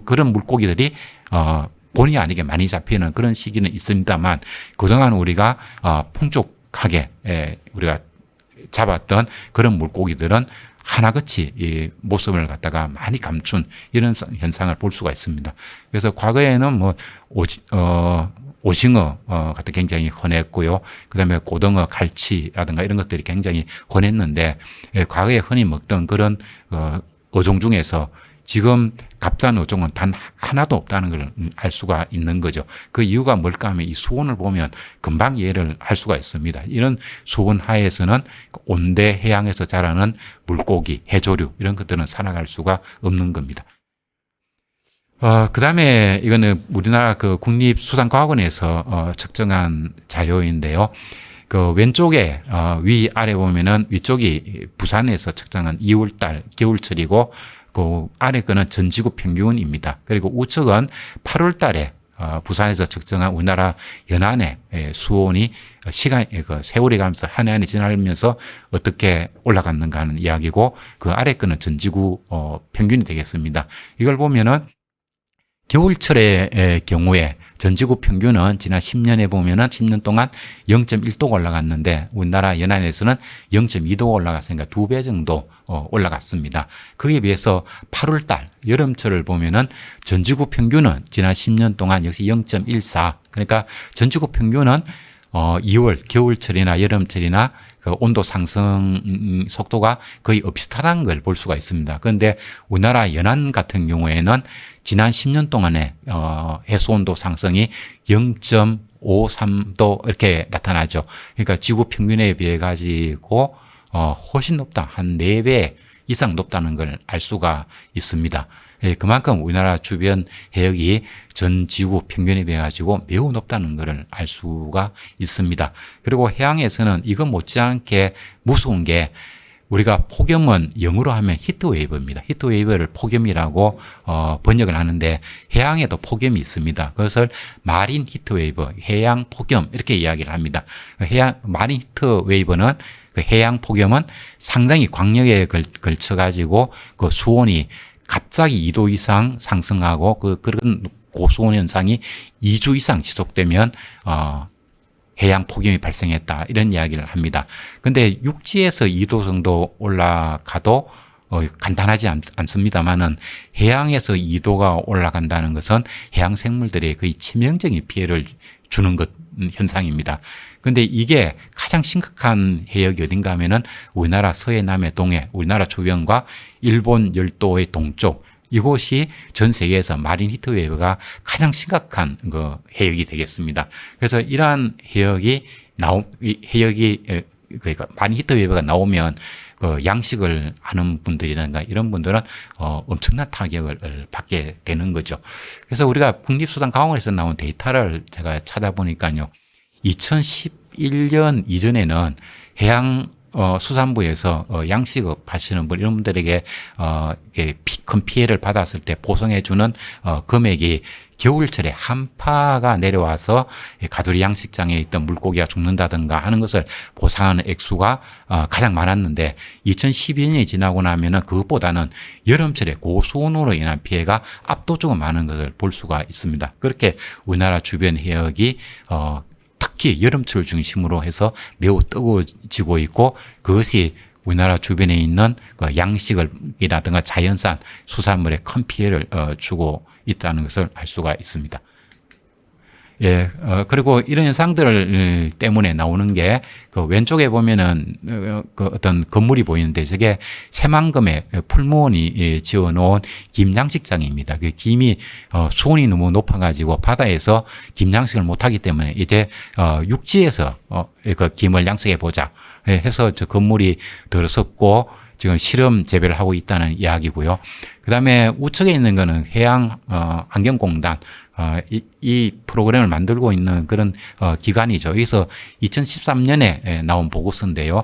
그런 물고기들이 본의 아니게 많이 잡히는 그런 시기는 있습니다만, 그동안 우리가 풍족하게 우리가 잡았던 그런 물고기들은 하나같이 이 모습을 갖다가 많이 감춘 이런 현상을 볼 수가 있습니다. 그래서 과거에는 오징어 같은 굉장히 흔했고요. 그다음에 고등어, 갈치라든가 이런 것들이 굉장히 흔했는데, 과거에 흔히 먹던 그런 어종 중에서 지금 값싼 어종은 단 하나도 없다는 걸 알 수가 있는 거죠. 그 이유가 뭘까 하면 이 수온을 보면 금방 이해를 할 수가 있습니다. 이런 수온 하에서는 온대 해양에서 자라는 물고기, 해조류 이런 것들은 살아갈 수가 없는 겁니다. 그 다음에 이거는 우리나라 그 국립수산과학원에서 측정한 자료인데요. 그 왼쪽에 위아래 보면은 위쪽이 부산에서 측정한 2월달 겨울철이고, 그 아래 거는 전지구 평균입니다. 그리고 우측은 8월 달에 부산에서 측정한 우리나라 연안의 수온이 세월이 가면서 한 해 한 해 지나면서 어떻게 올라갔는가 하는 이야기고, 그 아래 거는 전지구 평균이 되겠습니다. 이걸 보면은 겨울철의 경우에 전지구 평균은 지난 10년에 보면은 10년 동안 0.1도가 올라갔는데 우리나라 연안에서는 0.2도가 올라갔으니까 2배 정도 올라갔습니다. 거기에 비해서 8월 달 여름철을 보면은 전지구 평균은 지난 10년 동안 역시 0.14, 그러니까 전지구 평균은 2월 겨울철이나 여름철이나 그 온도 상승 속도가 거의 비슷하다는 걸 볼 수가 있습니다. 그런데 우리나라 연안 같은 경우에는 지난 10년 동안에 해수 온도 상승이 0.53도 이렇게 나타나죠. 그러니까 지구 평균에 비해 가지고 훨씬 높다, 한 4배 이상 높다는 걸 알 수가 있습니다. 그만큼 우리나라 주변 해역이 전 지구 평균에 비해 가지고 매우 높다는 것을 알 수가 있습니다. 그리고 해양에서는 이거 못지않게 무서운 게 우리가 폭염은 영어로 하면 히트웨이브입니다. 히트웨이브를 폭염이라고 번역을 하는데 해양에도 폭염이 있습니다. 그것을 마린 히트웨이브, 해양 폭염 이렇게 이야기를 합니다. 마린 히트웨이브는 그 해양 폭염은 상당히 광역에 걸쳐 가지고 그 수온이 갑자기 2도 이상 상승하고 그런 고수온 현상이 2주 이상 지속되면 해양 폭염이 발생했다 이런 이야기를 합니다. 근데 육지에서 2도 정도 올라가도 간단하지 않습니다만은 해양에서 2도가 올라간다는 것은 해양 생물들이 거의 치명적인 피해를 주는 현상입니다. 근데 이게 가장 심각한 해역이 어딘가 하면은 우리나라 서해, 남해, 동해, 우리나라 주변과 일본 열도의 동쪽 이곳이 전 세계에서 마린 히트웨이브가 가장 심각한 그 해역이 되겠습니다. 그래서 이러한 그러니까 마린 히트웨이브가 나오면 그 양식을 하는 분들이라든가 이런 분들은 엄청난 타격을 받게 되는 거죠. 그래서 우리가 국립수산 강원에서 나온 데이터를 제가 찾아보니까요. 2011년 이전에는 해양 수산부에서 양식업 하시는 분 이런 분들에게 큰 피해를 받았을 때 보상해주는 금액이 겨울철에 한파가 내려와서 가두리 양식장에 있던 물고기가 죽는다든가 하는 것을 보상하는 액수가 가장 많았는데 2012년이 지나고 나면은 그것보다는 여름철에 고수온으로 인한 피해가 압도적으로 많은 것을 볼 수가 있습니다. 그렇게 우리나라 주변 해역이 특히 여름철 중심으로 해서 매우 뜨거워지고 있고 그것이 우리나라 주변에 있는 그 양식이라든가 자연산 수산물에 큰 피해를 주고 있다는 것을 알 수가 있습니다. 예, 그리고 이런 현상들 때문에 나오는 게, 그 왼쪽에 보면은, 그 어떤 건물이 보이는데, 저게 새만금에 풀무원이 지어 놓은 김양식장입니다. 그 김이, 수온이 너무 높아가지고 바다에서 김양식을 못하기 때문에 이제, 육지에서, 그 김을 양식해보자 해서 저 건물이 들어섰고, 지금 실험 재배를 하고 있다는 이야기고요. 그 다음에 우측에 있는 거는 해양, 환경공단, 이 프로그램을 만들고 있는 그런, 기관이죠. 여기서 2013년에 나온 보고서인데요.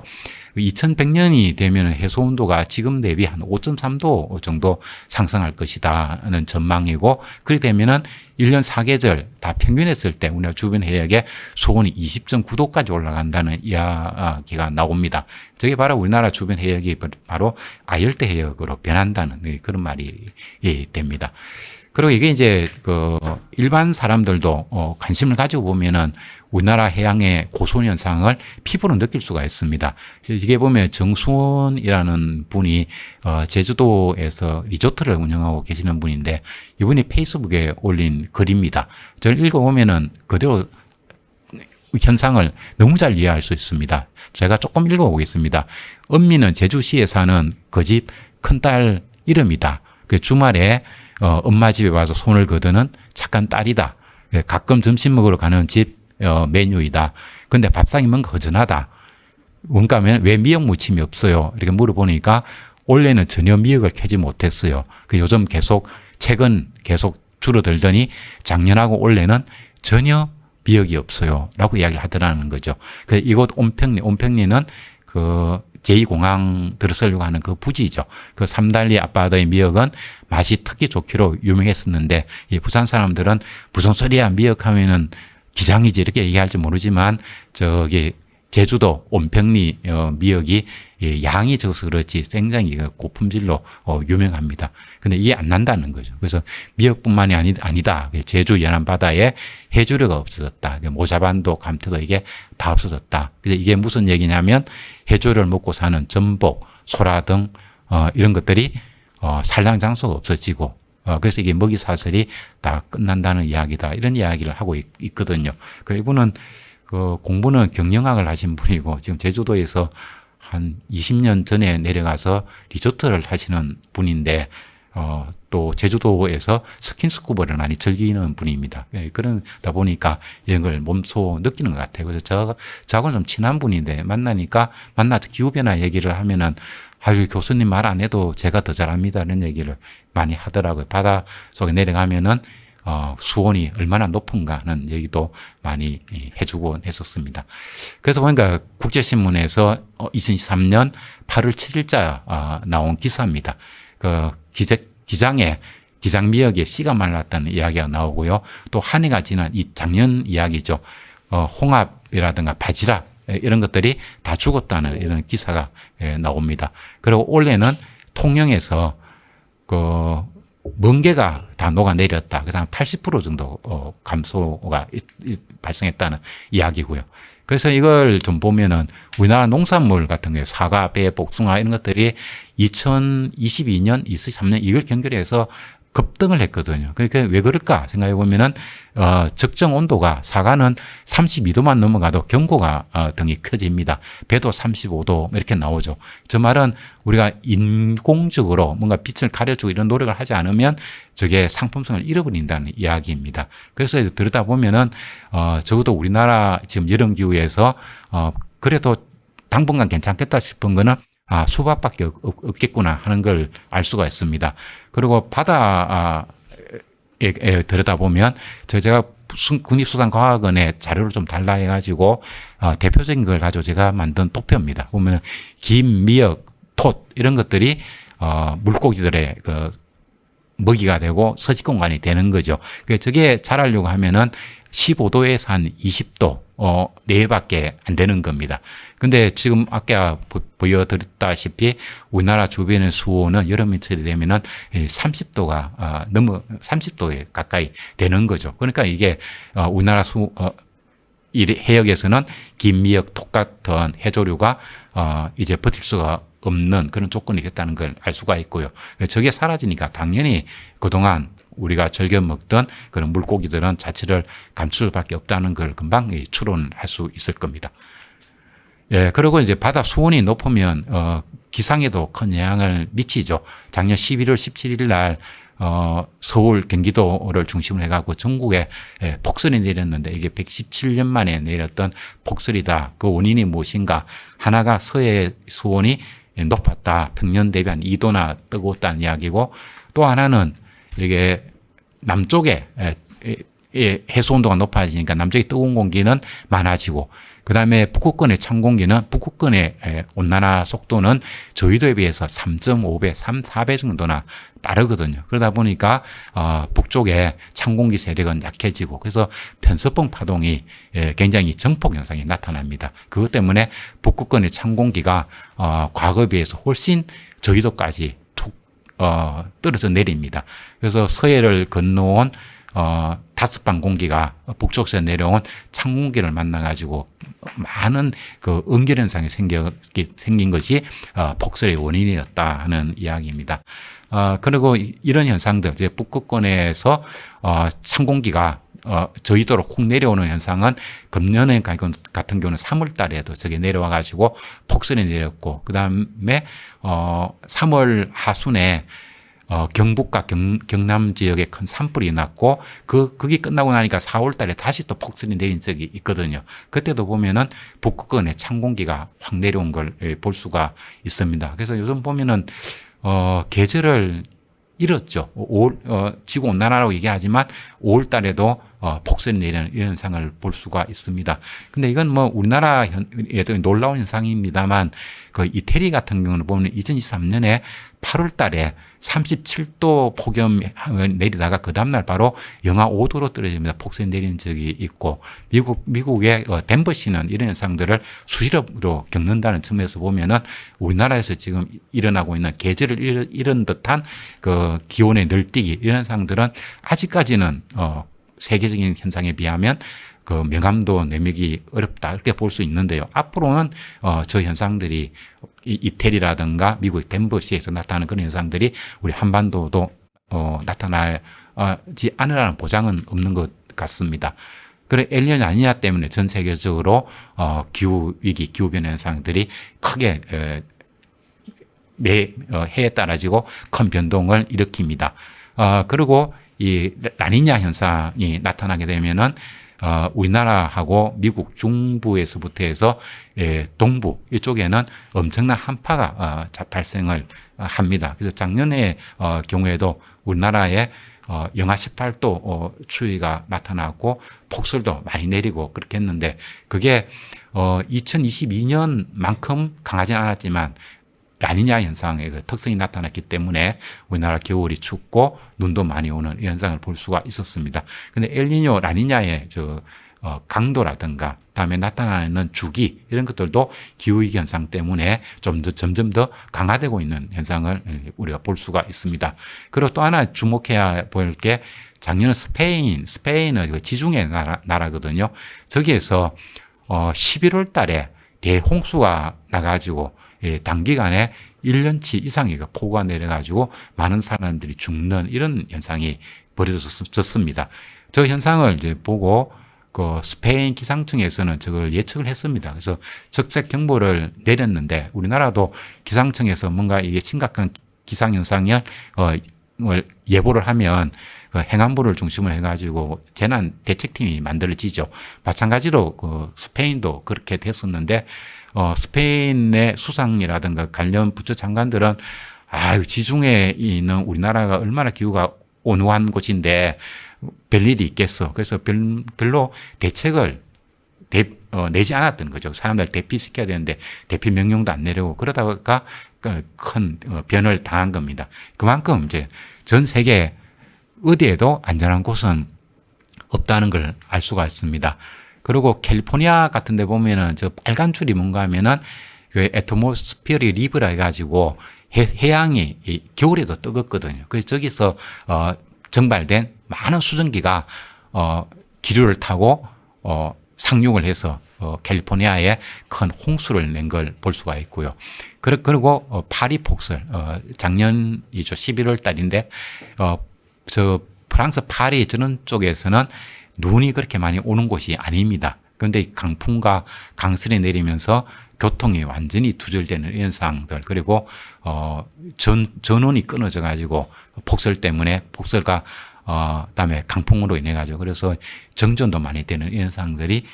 2100년이 되면 해수 온도가 지금 대비 한 5.3도 정도 상승할 것이다는 전망이고, 그렇게 되면은 1년 4계절 다 평균했을 때 우리나라 주변 해역의 수온이 20.9도까지 올라간다는 이야기가 나옵니다. 저게 바로 우리나라 주변 해역이 바로 아열대 해역으로 변한다는 그런 말이 됩니다. 그리고 이게 이제 그 일반 사람들도 관심을 가지고 보면은 우리나라 해양의 고수온 현상을 피부로 느낄 수가 있습니다. 이게 보면 정수원이라는 분이 제주도에서 리조트를 운영하고 계시는 분인데 이분이 페이스북에 올린 글입니다. 저를 읽어보면은 그대로 현상을 너무 잘 이해할 수 있습니다. 제가 조금 읽어보겠습니다. 은미는 제주시에 사는 그 집 큰딸 이름이다. 그 주말에 엄마 집에 와서 손을 거드는 착한 딸이다. 가끔 점심 먹으러 가는 집 메뉴이다. 근데 밥상이 뭔가 허전하다. 원가면 왜 미역 무침이 없어요? 이렇게 물어보니까 원래는 전혀 미역을 캐지 못했어요. 요즘 최근 계속 줄어들더니 작년하고 올해는 전혀 미역이 없어요. 라고 이야기를 하더라는 거죠. 이곳 온평리는 그 제2공항 들어서려고 하는 그 부지죠. 그 삼달리 앞바다의 미역은 맛이 특히 좋기로 유명했었는데, 이 부산 사람들은 무슨 소리야, 미역하면은 기장이지 이렇게 얘기할지 모르지만, 제주도 온평리 미역이 양이 적어서 그렇지 굉장히 고품질로 유명합니다. 근데 이게 안 난다는 거죠. 그래서 미역뿐만이 아니다. 제주 연안 바다에 해조류가 없어졌다. 모자반도, 감태도 이게 다 없어졌다. 그래서 이게 무슨 얘기냐면 해조류를 먹고 사는 전복, 소라 등 이런 것들이 산란 장소가 없어지고 그래서 이게 먹이 사슬이 다 끝난다는 이야기다. 이런 이야기를 하고 있거든요. 이분은 공부는 경영학을 하신 분이고 지금 제주도에서 한 20년 전에 내려가서 리조트를 하시는 분인데 또 제주도에서 스킨스쿠버를 많이 즐기는 분입니다. 그러다 보니까 이런 걸 몸소 느끼는 것 같아요. 그래서 저하고는 좀 친한 분인데 만나서 기후변화 얘기를 하면은 교수님 말 안 해도 제가 더 잘합니다. 이런 얘기를 많이 하더라고요. 바다 속에 내려가면은 수온이 얼마나 높은가 하는 얘기도 많이 해주곤 했었습니다. 그래서 보니까 국제신문에서 2023년 8월 7일자 나온 기사입니다. 그 기장에 기장미역에 씨가 말랐다는 이야기가 나오고요. 또 한 해가 지난 이 작년 이야기죠. 홍합이라든가 바지락 이런 것들이 다 죽었다는 이런 기사가 나옵니다. 그리고 올해는 통영에서 그 멍게가 다 녹아내렸다. 그다음 80% 정도 감소가 발생했다는 이야기고요. 그래서 이걸 좀 보면은 우리나라 농산물 같은 게 사과, 배, 복숭아 이런 것들이 2022년, 23년 이걸 경계해서 급등을 했거든요. 그러니까 왜 그럴까 생각해 보면은 적정 온도가 사과는 32도만 넘어가도 경고가 등이 켜집니다. 배도 35도 이렇게 나오죠. 저 말은 우리가 인공적으로 뭔가 빛을 가려주고 이런 노력을 하지 않으면 저게 상품성을 잃어버린다는 이야기입니다. 그래서 들여다보면은 적어도 우리나라 지금 여름 기후에서 그래도 당분간 괜찮겠다 싶은 거는 수박밖에 없겠구나 하는 걸 알 수가 있습니다. 그리고 바다에 들여다보면 제가 국립수산과학원에 자료를 좀 달라 해가지고 대표적인 걸 가지고 제가 만든 도표입니다. 보면 김, 미역, 톳 이런 것들이 물고기들의 그 먹이가 되고 서식 공간이 되는 거죠. 저게 자라려고 하면은 15도에서 한 20도 내외밖에 안 되는 겁니다. 근데 지금 아까 보여드렸다시피 우리나라 주변의 수온은 여름철이 되면은 30도가 넘어 30도에 가까이 되는 거죠. 그러니까 이게 우리나라 이 해역에서는 김미역, 톡 같은 해조류가 이제 버틸 수가 없는 그런 조건이 됐다는 걸 알 수가 있고요. 저게 사라지니까 당연히 그동안 우리가 즐겨 먹던 그런 물고기들은 자취를 감출 수밖에 없다는 걸 금방 추론할 수 있을 겁니다. 예, 그리고 이제 바다 수온이 높으면 기상에도 큰 영향을 미치죠. 작년 11월 17일 날 서울, 경기도를 중심으로 해가지고 전국에 폭설이 내렸는데 이게 117년 만에 내렸던 폭설이다. 그 원인이 무엇인가? 하나가 서해 수온이 높았다. 평년 대비 한 2도나 뜨거웠다는 이야기고, 또 하나는 이게 남쪽에 해수 온도가 높아지니까 남쪽에 뜨거운 공기는 많아지고, 그 다음에 북극권의 찬 공기는 북극권의 온난화 속도는 저희도에 비해서 3.5배, 3, 4배 정도나 빠르거든요. 그러다 보니까 북쪽에 찬 공기 세력은 약해지고, 그래서 편서풍 파동이 굉장히 정폭 현상이 나타납니다. 그것 때문에 북극권의 찬 공기가 과거에 비해서 훨씬 저희도까지 툭 떨어져 내립니다. 그래서 서해를 건너온 다섯방 공기가 북쪽에서 내려온 찬 공기를 만나가지고 많은 그 응결 현상이 생긴 것이 폭설의 원인이었다 하는 이야기입니다. 그리고 이런 현상들, 이제 북극권에서 찬 공기가 저희도로 훅 내려오는 현상은 금년에 같은 경우는 3월 달에도 저게 내려와가지고 폭설이 내렸고, 그 다음에 3월 하순에 경북과 경남 지역에 큰 산불이 났고, 그게 끝나고 나니까 4월 달에 다시 또 폭설이 내린 적이 있거든요. 그때도 보면은 북극권에 찬 공기가 확 내려온 걸 볼 수가 있습니다. 그래서 요즘 보면은, 계절을 잃었죠. 지구 온난화라고 얘기하지만 5월 달에도 폭설이 내리는 이런 현상을 볼 수가 있습니다. 근데 이건 뭐 우리나라에도 놀라운 현상입니다만, 그 이태리 같은 경우는 보면 2023년에 8월 달에 37도 폭염 내리다가 그 다음날 바로 영하 5도로 떨어집니다. 폭설이 내리는 적이 있고, 미국의 덴버시는 이런 현상들을 수시로 겪는다는 측면에서 보면은 우리나라에서 지금 일어나고 있는 계절을 잃은 듯한 그 기온의 늘뛰기 이런 현상들은 아직까지는 세계적인 현상에 비하면 그 명암도 내밀기 어렵다 이렇게 볼 수 있는데요. 앞으로는 저 현상들이 이태리라든가 미국 덴버시에서 나타나는 그런 현상들이 우리 한반도도 나타나지 않으라는 보장은 없는 것 같습니다. 그래 엘니뇨 아니냐 때문에 전 세계적으로 기후 위기, 기후 변화 현상들이 크게 매 해에 따라지고 큰 변동을 일으킵니다. 그리고 이 라니냐 현상이 나타나게 되면은 우리나라하고 미국 중부에서부터 해서 동부 이쪽에는 엄청난 한파가 발생을 합니다. 그래서 작년의 경우에도 우리나라에 영하 18도 추위가 나타나고 폭설도 많이 내리고 그렇게 했는데 그게 2022년만큼 강하지는 않았지만 라니냐 현상의 그 특성이 나타났기 때문에 우리나라 겨울이 춥고 눈도 많이 오는 이 현상을 볼 수가 있었습니다. 근데 엘니뇨, 라니냐의 강도라든가 다음에 나타나는 주기 이런 것들도 기후위기 현상 때문에 점점 더 강화되고 있는 현상을 우리가 볼 수가 있습니다. 그리고 또 하나 주목해야 볼 게 작년 스페인은 지중해 나라거든요. 저기에서 11월 달에 대홍수가 나가지고 단기간에 1년치 이상의 폭우가 내려가지고 많은 사람들이 죽는 이런 현상이 벌어졌습니다. 저 현상을 이제 보고 그 스페인 기상청에서는 저걸 예측을 했습니다. 그래서 적색 경보를 내렸는데 우리나라도 기상청에서 뭔가 이게 심각한 기상 현상을 예보를 하면 그 행안부를 중심으로 해가지고 재난 대책팀이 만들어지죠. 마찬가지로 그 스페인도 그렇게 됐었는데 스페인의 수상이라든가 관련 부처 장관들은 지중해에 있는 우리나라가 얼마나 기후가 온화한 곳인데 별일이 있겠어. 그래서 별로 대책을 내지 않았던 거죠. 사람들 대피시켜야 되는데 대피 명령도 안 내려고 그러다가 큰 변을 당한 겁니다. 그만큼 이제 전 세계 어디에도 안전한 곳은 없다는 걸 알 수가 있습니다. 그리고 캘리포니아 같은 데 보면은 저 빨간 줄이 뭔가 하면은 그 애트모스피어리 리브라 해가지고 해양이 겨울에도 뜨겁거든요. 그래서 저기서 증발된 많은 수증기가 기류를 타고 상륙을 해서 캘리포니아에 큰 홍수를 낸 걸 볼 수가 있고요. 그리고 파리 폭설 작년이죠. 11월 달인데 저 프랑스 파리 저런 쪽에서는 눈이 그렇게 많이 오는 곳이 아닙니다. 그런데 강풍과 강설이 내리면서 교통이 완전히 두절되는 현상들 그리고 전원이 끊어져 가지고 폭설 때문에 폭설과 그다음에 강풍으로 인해 가지고 그래서 정전도 많이 되는 현상들이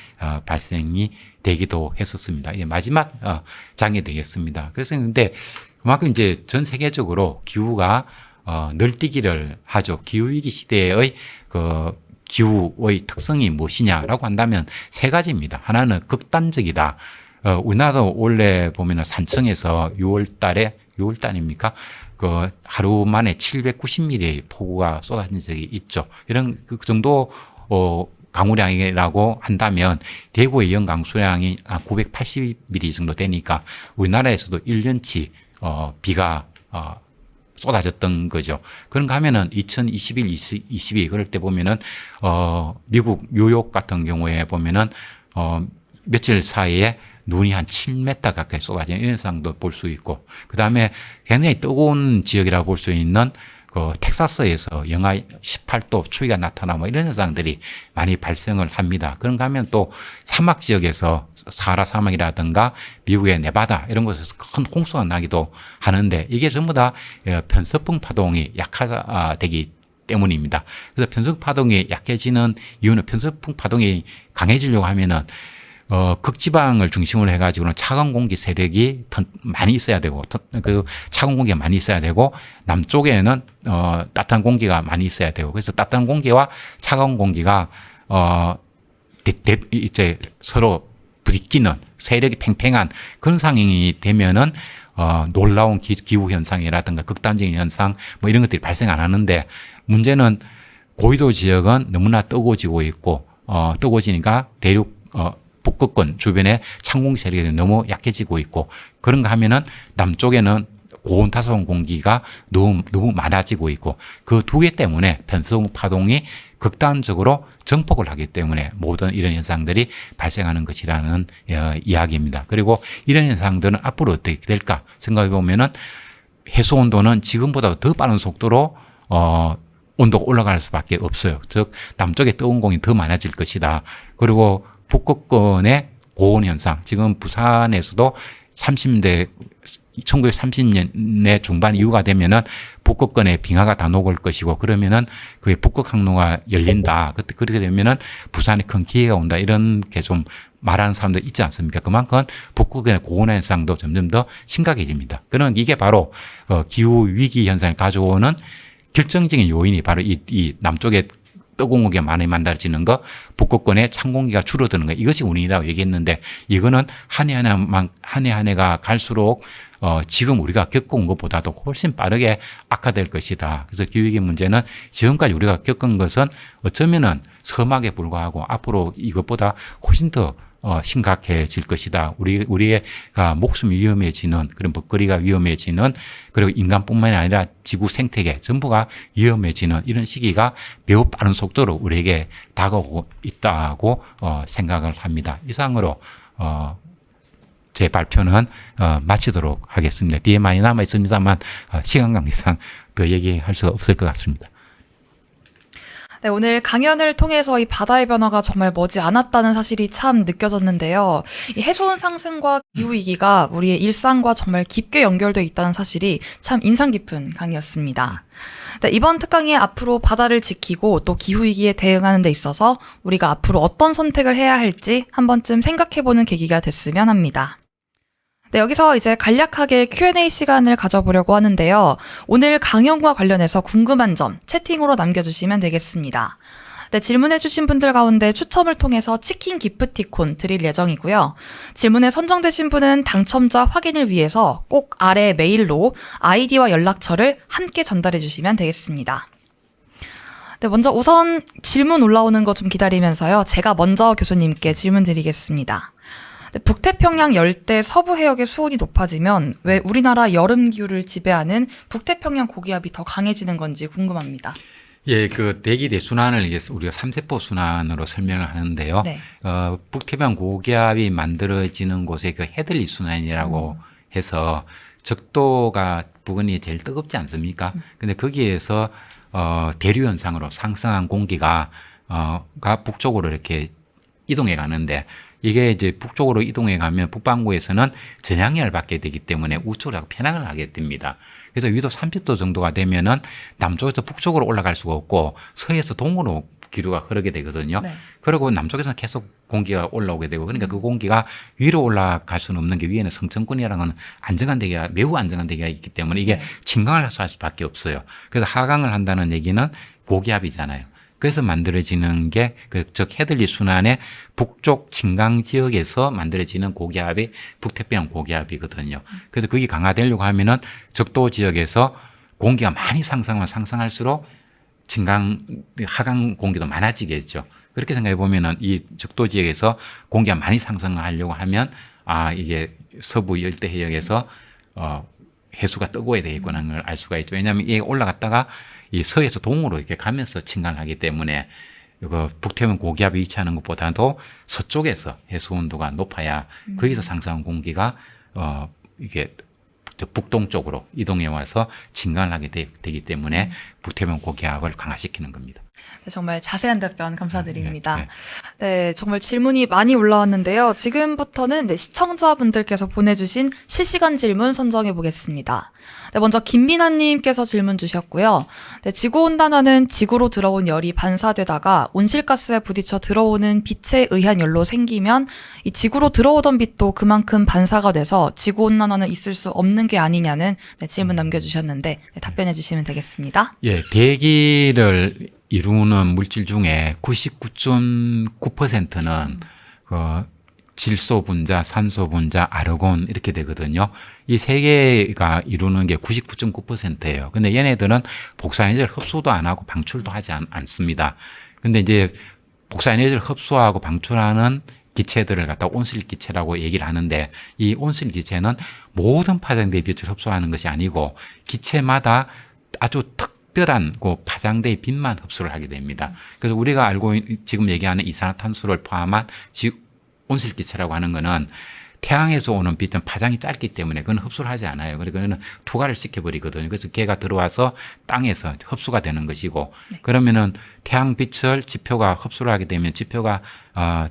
발생이 되기도 했었습니다. 이게 마지막 장이 되겠습니다. 그래서 근데 그만큼 이제 전 세계적으로 기후가 널뛰기를 하죠. 기후위기 시대의 기후의 특성이 무엇이냐라고 한다면 세 가지입니다. 하나는 극단적이다. 우리나라도 원래 보면은 산청에서 6월달입니까? 하루 만에 790mm의 폭우가 쏟아진 적이 있죠. 이런 그 정도 강우량이라고 한다면 대구의 연강수량이 980mm 정도 되니까 우리나라에서도 1년치 비가 쏟아졌던 거죠. 그런가 하면은 2021, 22 그럴 때 보면은 미국 뉴욕 같은 경우에 보면은 며칠 사이에 눈이 한 7m 가까이 쏟아지는 이런 현상도 볼 수 있고 그다음에 굉장히 뜨거운 지역이라고 볼 수 있는 텍사스에서 영하 18도 추위가 나타나고 이런 현상들이 많이 발생을 합니다. 그런가 하면 또 사막 지역에서 사하라 사막이라든가 미국의 네바다 이런 곳에서 큰 홍수가 나기도 하는데 이게 전부 다 편서풍 파동이 약화되기 때문입니다. 그래서 편서풍 파동이 약해지는 이유는 편서풍 파동이 강해지려고 하면은 극지방을 중심으로 해가지고는 차가운 공기 세력이 많이 있어야 되고, 그 차가운 공기가 많이 있어야 되고, 남쪽에는 따뜻한 공기가 많이 있어야 되고, 그래서 따뜻한 공기와 차가운 공기가 이제 서로 부딪히는 세력이 팽팽한 그런 상황이 되면은 놀라운 기후 현상이라든가 극단적인 현상 뭐 이런 것들이 발생 안 하는데 문제는 고위도 지역은 너무나 뜨거워지고 있고 뜨거워지니까 대륙 북극권 주변에 찬 공기 세력이 너무 약해지고 있고 그런가 하면은 남쪽에는 고온 타소온 공기가 너무 많아지고 있고 그 두 개 때문에 편성 파동이 극단적으로 정폭을 하기 때문에 모든 이런 현상들이 발생하는 것이라는 이야기입니다. 그리고 이런 현상들은 앞으로 어떻게 될까 생각해 보면은 해수 온도는 지금보다 더 빠른 속도로 온도가 올라갈 수밖에 없어요. 즉 남쪽에 뜨거운 공기 더 많아질 것이다. 그리고 북극권의 고온 현상, 지금 부산에서도 1930년대 중반 이후가 되면은 북극권의 빙하가 다 녹을 것이고 그러면은 그게 북극 항로가 열린다. 그렇게 되면은 부산에 큰 기회가 온다. 이런 게 좀 말하는 사람도 있지 않습니까? 그만큼 북극의 고온 현상도 점점 더 심각해집니다. 그런 이게 바로 기후 위기 현상을 가져오는 결정적인 요인이 바로 이 남쪽에 뜨거운 공기가 많이 만들어지는 거, 북극권에 찬 공기가 줄어드는 거, 이것이 원인이라고 얘기했는데, 이거는 한 해 한 해가 갈수록 지금 우리가 겪어온 것보다도 훨씬 빠르게 악화될 것이다. 그래서 기후위기 문제는 지금까지 우리가 겪은 것은 어쩌면은 서막에 불과하고 앞으로 이것보다 훨씬 더 심각해질 것이다. 우리가 목숨이 위험해지는 그런 먹거리가 위험해지는, 그리고 인간뿐만이 아니라 지구 생태계 전부가 위험해지는 이런 시기가 매우 빠른 속도로 우리에게 다가오고 있다고 생각을 합니다. 이상으로 제 발표는 마치도록 하겠습니다. 뒤에 많이 남아 있습니다만 시간 관계상 더 얘기할 수 없을 것 같습니다. 네, 오늘 강연을 통해서 이 바다의 변화가 정말 머지 않았다는 사실이 참 느껴졌는데요. 이 해수온 상승과 기후위기가 우리의 일상과 정말 깊게 연결되어 있다는 사실이 참 인상 깊은 강의였습니다. 네, 이번 특강이 앞으로 바다를 지키고 또 기후위기에 대응하는 데 있어서 우리가 앞으로 어떤 선택을 해야 할지 한 번쯤 생각해보는 계기가 됐으면 합니다. 네, 여기서 이제 간략하게 Q&A 시간을 가져보려고 하는데요. 오늘 강연과 관련해서 궁금한 점 채팅으로 남겨주시면 되겠습니다. 네, 질문해주신 분들 가운데 추첨을 통해서 치킨 기프티콘 드릴 예정이고요. 질문에 선정되신 분은 당첨자 확인을 위해서 꼭 아래 메일로 아이디와 연락처를 함께 전달해주시면 되겠습니다. 네, 먼저 우선 질문 올라오는 거 좀 기다리면서요. 제가 먼저 교수님께 질문 드리겠습니다. 북태평양 열대 서부 해역의 수온이 높아지면 왜 우리나라 여름 기후를 지배하는 북태평양 고기압이 더 강해지는 건지 궁금합니다. 예, 그 대기 대순환을 우리가 3세포 순환으로 설명을 하는데요. 네. 북태평양 고기압이 만들어지는 곳에 그 헤들리 순환이라고 해서 적도가 부근이 제일 뜨겁지 않습니까? 근데 거기에서 대류 현상으로 상승한 공기가 가 북쪽으로 이렇게 이동해 가는데, 이게 이제 북쪽으로 이동해 가면 북반구에서는 전향열 받게 되기 때문에 우측으로 편향을 하게 됩니다. 그래서 위도 30도 정도가 되면은 남쪽에서 북쪽으로 올라갈 수가 없고 서해에서 동으로 기류가 흐르게 되거든요. 네. 그리고 남쪽에서는 계속 공기가 올라오게 되고, 그러니까 그 공기가 위로 올라갈 수는 없는 게 위에는 성층권이라는 건 안정한 대기가, 매우 안정한 대기가 있기 때문에 이게 진강을 할 수밖에 없어요. 그래서 하강을 한다는 얘기는 고기압이잖아요. 그래서 만들어지는 게 즉 헤들리 순환의 북쪽 진강 지역에서 만들어지는 고기압이 북태평양 고기압이거든요. 그래서 거기 강화되려고 하면은 적도 지역에서 공기가 많이 상승할수록 진강 하강 공기도 많아지겠죠. 그렇게 생각해 보면은 이 적도 지역에서 공기가 많이 상승하려고 하면 이게 서부 열대 해역에서 해수가 뜨거워야 되겠구나 걸 알 수가 있죠. 왜냐하면 이게 올라갔다가 이 서에서 동으로 이렇게 가면서 침강하기 때문에 이거 북태평양 고기압이 위치하는 것보다도 서쪽에서 해수 온도가 높아야 거기서 상승한 공기가 이게 북동쪽으로 이동해 와서 진강을 하게 되기 때문에 북태평양 고기압을 강화시키는 겁니다. 네, 정말 자세한 답변 감사드립니다. 네. 네, 정말 질문이 많이 올라왔는데요. 지금부터는 시청자분들께서 보내주신 실시간 질문 선정해 보겠습니다. 네, 먼저 김민아님께서 질문 주셨고요. 네, 지구온난화는 지구로 들어온 열이 반사되다가 온실가스에 부딪혀 들어오는 빛에 의한 열로 생기면 이 지구로 들어오던 빛도 그만큼 반사가 돼서 지구온난화는 있을 수 없는 게 아니냐는 질문 남겨주셨는데 답변해 주시면 되겠습니다. 예, 대기를 이루는 물질 중에 99.9%는 질소 분자, 산소 분자, 아르곤 이렇게 되거든요. 이 세 개가 이루는 게 99.9%예요. 근데 얘네들은 복사에너지를 흡수도 안 하고 방출도 하지 않습니다. 근데 이제 복사에너지를 흡수하고 방출하는 기체들을 갖다 온실 기체라고 얘기를 하는데, 이 온실 기체는 모든 파장대의 빛을 흡수하는 것이 아니고 기체마다 아주 특별한 그 파장대의 빛만 흡수를 하게 됩니다. 그래서 우리가 지금 얘기하는 이산화탄소를 포함한 온실기체라고 하는 거는 태양에서 오는 빛은 파장이 짧기 때문에 그건 흡수를 하지 않아요. 그리고 그거는 투과를 시켜버리거든요. 그래서 걔가 들어와서 땅에서 흡수가 되는 것이고, 그러면은 태양빛을 지표가 흡수를 하게 되면 지표가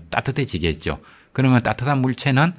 따뜻해지겠죠. 그러면 따뜻한 물체는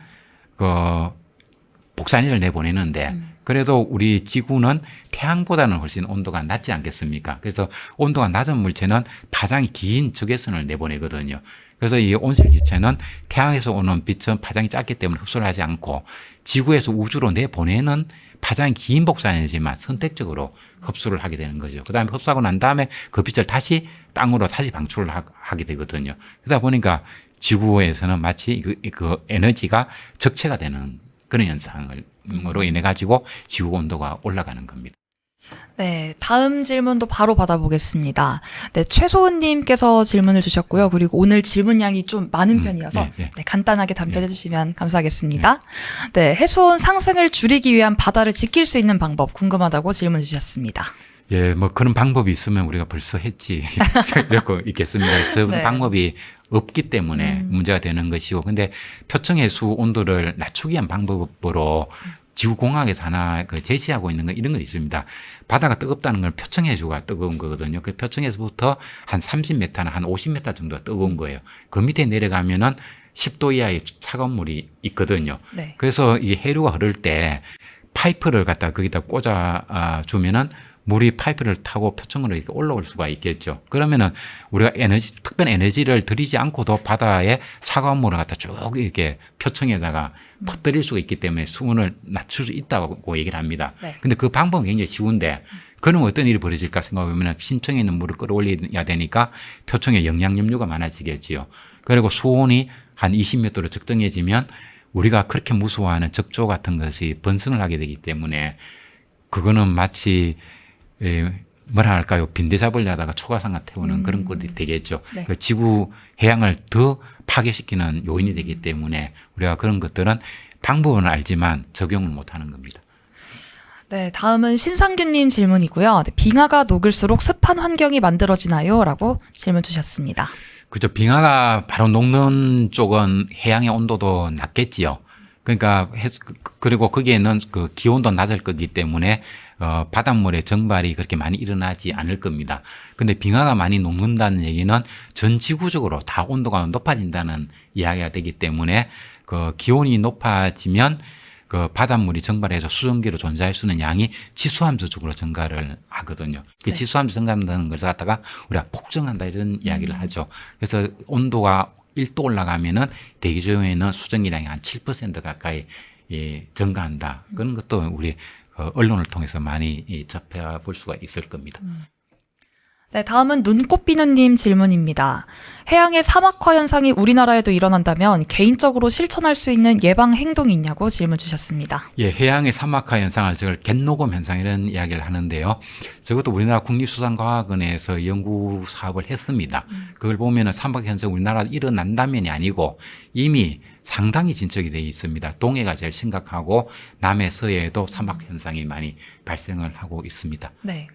복사에너지를 내보내는데, 그래도 우리 지구는 태양보다는 훨씬 온도가 낮지 않겠습니까? 그래서 온도가 낮은 물체는 파장이 긴 적외선을 내보내거든요. 그래서 이 온실 기체는 태양에서 오는 빛은 파장이 짧기 때문에 흡수를 하지 않고 지구에서 우주로 내보내는 파장이 긴 복사에너지만 선택적으로 흡수를 하게 되는 거죠. 그 다음에 흡수하고 난 다음에 그 빛을 다시 땅으로 다시 방출을 하게 되거든요. 그러다 보니까 지구에서는 마치 그 에너지가 적체가 되는 그런 현상으로 인해 가지고 지구 온도가 올라가는 겁니다. 네, 다음 질문도 바로 받아보겠습니다. 네, 최소은님께서 질문을 주셨고요. 그리고 오늘 질문량이 좀 많은 편이어서 네. 네, 간단하게 답변해 주시면 감사하겠습니다. 네, 해수온 상승을 줄이기 위한 바다를 지킬 수 있는 방법 궁금하다고 질문 주셨습니다. 예, 뭐 그런 방법이 있으면 우리가 벌써 했지. 이러고 있겠습니다. 저 네. 방법이 없기 때문에 문제가 되는 것이고, 근데 표층해수 온도를 낮추기 위한 방법으로 지구공학에서 하나 제시하고 있는 건 이런 건 있습니다. 바다가 뜨겁다는 건 표층해수가 뜨거운 거거든요. 그 표층에서부터 한 30m나 한 50m 정도가 뜨거운 거예요. 그 밑에 내려가면은 10도 이하의 차가운 물이 있거든요. 네. 그래서 이 해류가 흐를 때 파이프를 갖다 거기다 꽂아 주면은 물이 파이프를 타고 표층으로 이렇게 올라올 수가 있겠죠. 그러면은 우리가 특별한 에너지를 들이지 않고도 바다에 차가운 물을 갖다 쭉 이렇게 표층에다가 퍼뜨릴 수가 있기 때문에 수온을 낮출 수 있다고 얘기를 합니다. 네. 근데 그 방법은 굉장히 쉬운데, 그러면 어떤 일이 벌어질까 생각해보면 심층에 있는 물을 끌어올려야 되니까 표층에 영양 염류가 많아지겠지요. 그리고 수온이 한 20몇 도로 적정해지면 우리가 그렇게 무서워하는 적조 같은 것이 번성을 하게 되기 때문에 그거는 마치 뭐라 할까요? 빈대 잡으려다가 초가상가 태우는 그런 꼴이 되겠죠. 네. 그 지구 해양을 더 파괴시키는 요인이 되기 때문에 우리가 그런 것들은 방법은 알지만 적용을 못하는 겁니다. 네, 다음은 신상규님 질문이고요. 네, 빙하가 녹을수록 습한 환경이 만들어지나요? 라고 질문 주셨습니다. 그죠. 빙하가 바로 녹는 쪽은 해양의 온도도 낮겠지요. 그러니까 그리고 거기에는 그 기온도 낮을 거기 때문에 바닷물의 정발이 그렇게 많이 일어나지 않을 겁니다. 근데 빙하가 많이 녹는다는 얘기는 전 지구적으로 다 온도가 높아진다는 이야기가 되기 때문에 그 기온이 높아지면 그 바닷물이 정발해서 수증기로 존재할 수 있는 양이 지수함수적으로 증가를 하거든요. 그 네. 지수함수 증가한다는 것을 갖다가 우리가 폭증한다 이런 이야기를 하죠. 그래서 온도가 1도 올라가면은 대기 중에는 수증기량이 한 7% 가까이 증가한다. 그런 것도 우리 언론을 통해서 많이 접해볼 수가 있을 겁니다. 네, 다음은 눈꽃비누님 질문입니다. 해양의 사막화 현상이 우리나라에도 일어난다면 개인적으로 실천할 수 있는 예방 행동이 있냐고 질문 주셨습니다. 예, 해양의 사막화 현상을 저걸 갯녹음 현상 이런 이야기를 하는데요. 저것도 우리나라 국립수산과학원에서 연구 사업을 했습니다. 그걸 보면은 사막 현상 우리나라에 일어난다면이 아니고 이미 상당히 진척이 되어 있습니다. 동해가 제일 심각하고 남해 서해에도 사막 현상이 많이 발생을 하고 있습니다. 네.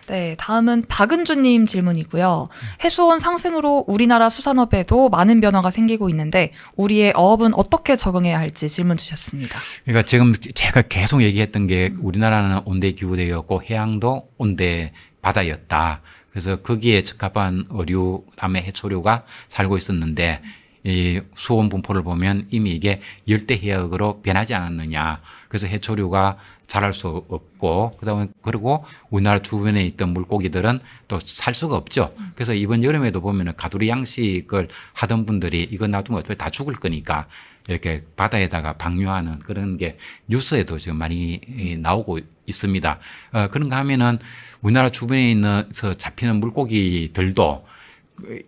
네, 다음은 박은주님 질문이고요. 해수온 상승으로 우리나라 수산업에도 많은 변화가 생기고 있는데 우리의 어업은 어떻게 적응해야 할지 질문 주셨습니다. 그러니까 지금 제가 계속 얘기했던 게 우리나라는 온대 기후대였고 해양도 온대 바다였다. 그래서 거기에 적합한 어류, 다음에 해초류가 살고 있었는데 이 수온 분포를 보면 이미 이게 열대 해역으로 변하지 않았느냐. 그래서 해초류가 자랄 수 없고 그다음에 그리고 우리나라 주변에 있던 물고기들은 또 살 수가 없죠. 그래서 이번 여름에도 보면은 가두리 양식을 하던 분들이 이거 놔두면 어차피 다 죽을 거니까 이렇게 바다에다가 방류하는 그런 게 뉴스에도 지금 많이 나오고 있습니다. 그런가 하면은 우리나라 주변에 있는서 잡히는 물고기들도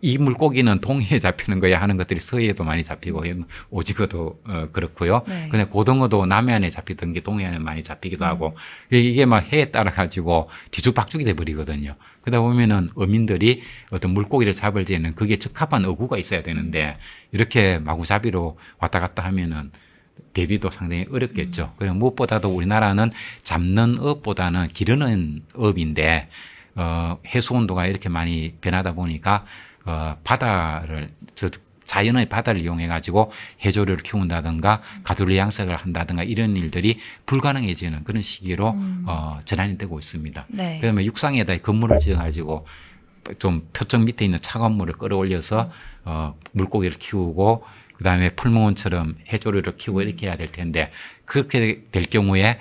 이 물고기는 동해에 잡히는 거야 하는 것들이 서해에도 많이 잡히고 오징어도 그렇고요. 네. 근데 고등어도 남해안에 잡히던 게 동해안에 많이 잡히기도 하고 이게 막 해에 따라 가지고 뒤죽박죽이 돼 버리거든요. 그러다 보면은 어민들이 어떤 물고기를 잡을 때는 그게 적합한 어구가 있어야 되는데 이렇게 마구잡이로 왔다 갔다 하면은 대비도 상당히 어렵겠죠. 그리고 무엇보다도 우리나라는 잡는 업보다는 기르는 업인데 해수 온도가 이렇게 많이 변하다 보니까 자연의 바다를 이용해 가지고 해조류를 키운다든가 가두리 양식을 한다든가 이런 일들이 불가능해지는 그런 시기로 전환이 되고 있습니다. 네. 그다음에 육상에다 건물을 지어 가지고 좀 표층 밑에 있는 차가운 물을 끌어올려서 물고기를 키우고 그다음에 풀무원처럼 해조류를 키우고 이렇게 해야 될 텐데 그렇게 될 경우에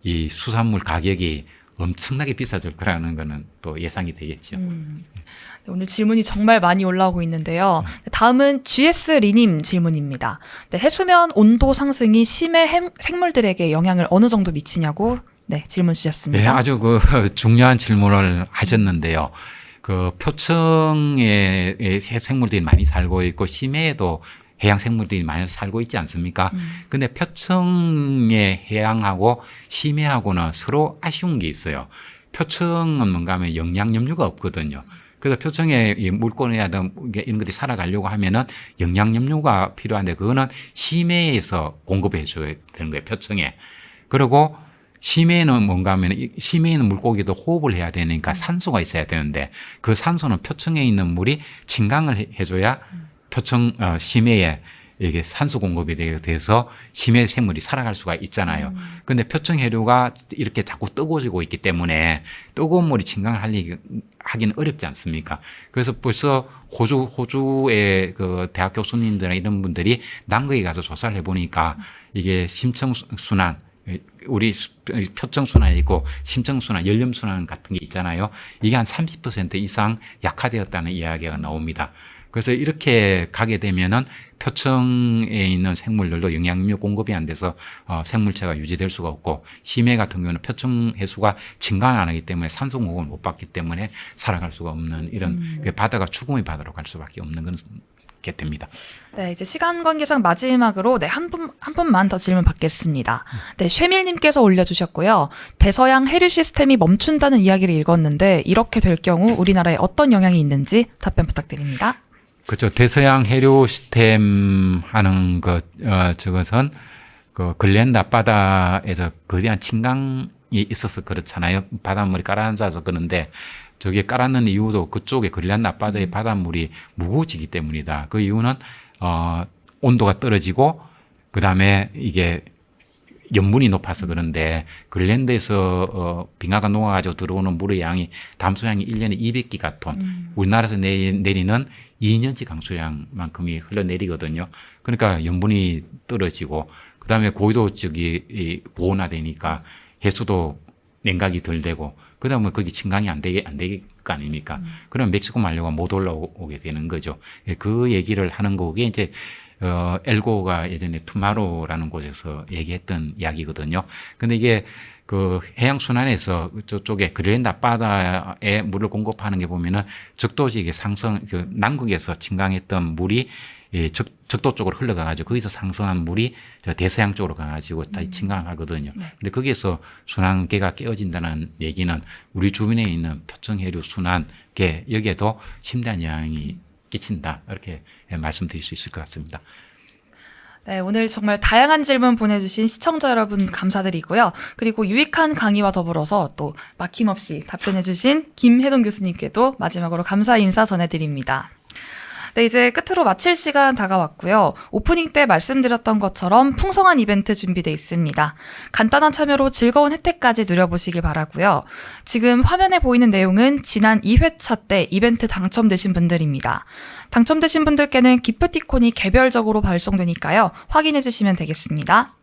이 수산물 가격이 엄청나게 비싸질 거라는 거는 또 예상이 되겠죠. 오늘 질문이 정말 많이 올라오고 있는데요. 다음은 GS 리님 질문입니다. 네, 해수면 온도 상승이 심해 생물들에게 영향을 어느 정도 미치냐고 질문 주셨습니다. 네, 아주 중요한 질문을 하셨는데요. 표층에 생물들이 많이 살고 있고 심해에도 해양 생물들이 많이 살고 있지 않습니까? 근데 표층의 해양하고 심해하고는 서로 아쉬운 게 있어요. 표층은 뭔가 하면 영양염류가 없거든요. 그래서 표층에 이 물고기나 이런 것들이 살아가려고 하면은 영양염류가 필요한데 그거는 심해에서 공급해 줘야 되는 거예요, 표층에. 그리고 심해에는 뭔가 하면 심해에 있는 물고기도 호흡을 해야 되니까 산소가 있어야 되는데 그 산소는 표층에 있는 물이 진강을 해줘야 표층 심해에 이게 산소 공급이 돼서 심해 생물이 살아갈 수가 있잖아요. 근데 표층 해류가 이렇게 자꾸 뜨거워지고 있기 때문에 뜨거운 물이 진강을 하기는 어렵지 않습니까? 그래서 벌써 호주의 대학 교수님들이나 이런 분들이 남극에 가서 조사를 해보니까 이게 심층순환, 우리 표층순환이 있고 심층순환, 연렴순환 같은 게 있잖아요. 이게 한 30% 이상 약화되었다는 이야기가 나옵니다. 그래서 이렇게 가게 되면은 표층에 있는 생물들도 영양류 공급이 안 돼서 생물체가 유지될 수가 없고 심해 같은 경우는 표층 해수가 증가 안 하기 때문에 산소 공급을 못 받기 때문에 살아갈 수가 없는 이런 바다가 죽음의 바다로 갈 수밖에 없는 건 게 됩니다. 네, 이제 시간 관계상 마지막으로 한 분만 더 질문 받겠습니다. 네, 쉐밀님께서 올려주셨고요. 대서양 해류 시스템이 멈춘다는 이야기를 읽었는데 이렇게 될 경우 우리나라에 어떤 영향이 있는지 답변 부탁드립니다. 그렇죠. 대서양 해류 시스템 하는 저것은 글렌드 앞바다에서 거대한 침강이 있어서 그렇잖아요. 바닷물이 깔아앉아서 그런데 저게 깔아놓는 이유도 그쪽에 그린란드 앞바다의 바닷물이 무거워지기 때문이다. 그 이유는 온도가 떨어지고 그다음에 이게 염분이 높아서 그런데 그린란드에서 빙하가 녹아가지고 들어오는 물의 양이 담수량이 1년에 200기가톤, 우리나라에서 내리는 2년치 강수량만큼이 흘러내리거든요. 그러니까 염분이 떨어지고 그다음에 고위도 쪽이 고온화되니까 해수도 냉각이 덜 되고 그다음에 거기 침강이 안 될 거 아닙니까? 그러면 멕시코 만료가 못 올라오게 되는 거죠. 그 얘기를 하는 거게 이제 엘고가 예전에 투마로라는 곳에서 얘기했던 이야기거든요. 근데 이게 해양 순환에서 저쪽에 그린란드 앞바다에 물을 공급하는 게 보면은 적도지역의 상승, 남극에서 침강했던 물이 적도 쪽으로 흘러가가지고 거기서 상승한 물이 대서양 쪽으로 가가지고 다시 침강을 하거든요. 근데 거기에서 순환계가 깨어진다는 얘기는 우리 주변에 있는 표층해류 순환계 여기에도 심대한 영향이 끼친다. 이렇게 말씀드릴 수 있을 것 같습니다. 네, 오늘 정말 다양한 질문 보내주신 시청자 여러분 감사드리고요. 그리고 유익한 강의와 더불어서 또 막힘없이 답변해주신 김혜동 교수님께도 마지막으로 감사 인사 전해드립니다. 네, 이제 끝으로 마칠 시간 다가왔고요. 오프닝 때 말씀드렸던 것처럼 풍성한 이벤트 준비되어 있습니다. 간단한 참여로 즐거운 혜택까지 누려보시길 바라고요. 지금 화면에 보이는 내용은 지난 2회차 때 이벤트 당첨되신 분들입니다. 당첨되신 분들께는 기프티콘이 개별적으로 발송되니까요. 확인해 주시면 되겠습니다.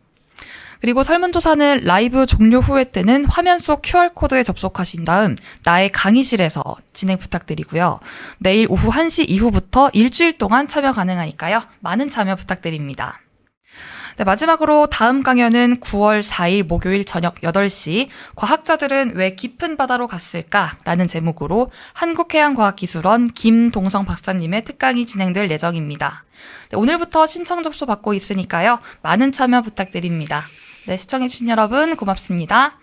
그리고 설문조사는 라이브 종료 후에 때는 화면 속 QR코드에 접속하신 다음 나의 강의실에서 진행 부탁드리고요. 내일 오후 1시 이후부터 일주일 동안 참여 가능하니까요. 많은 참여 부탁드립니다. 네, 마지막으로 다음 강연은 9월 4일 목요일 저녁 8시 과학자들은 왜 깊은 바다로 갔을까? 라는 제목으로 한국해양과학기술원 김동성 박사님의 특강이 진행될 예정입니다. 네, 오늘부터 신청 접수 받고 있으니까요. 많은 참여 부탁드립니다. 네, 시청해주신 여러분 고맙습니다.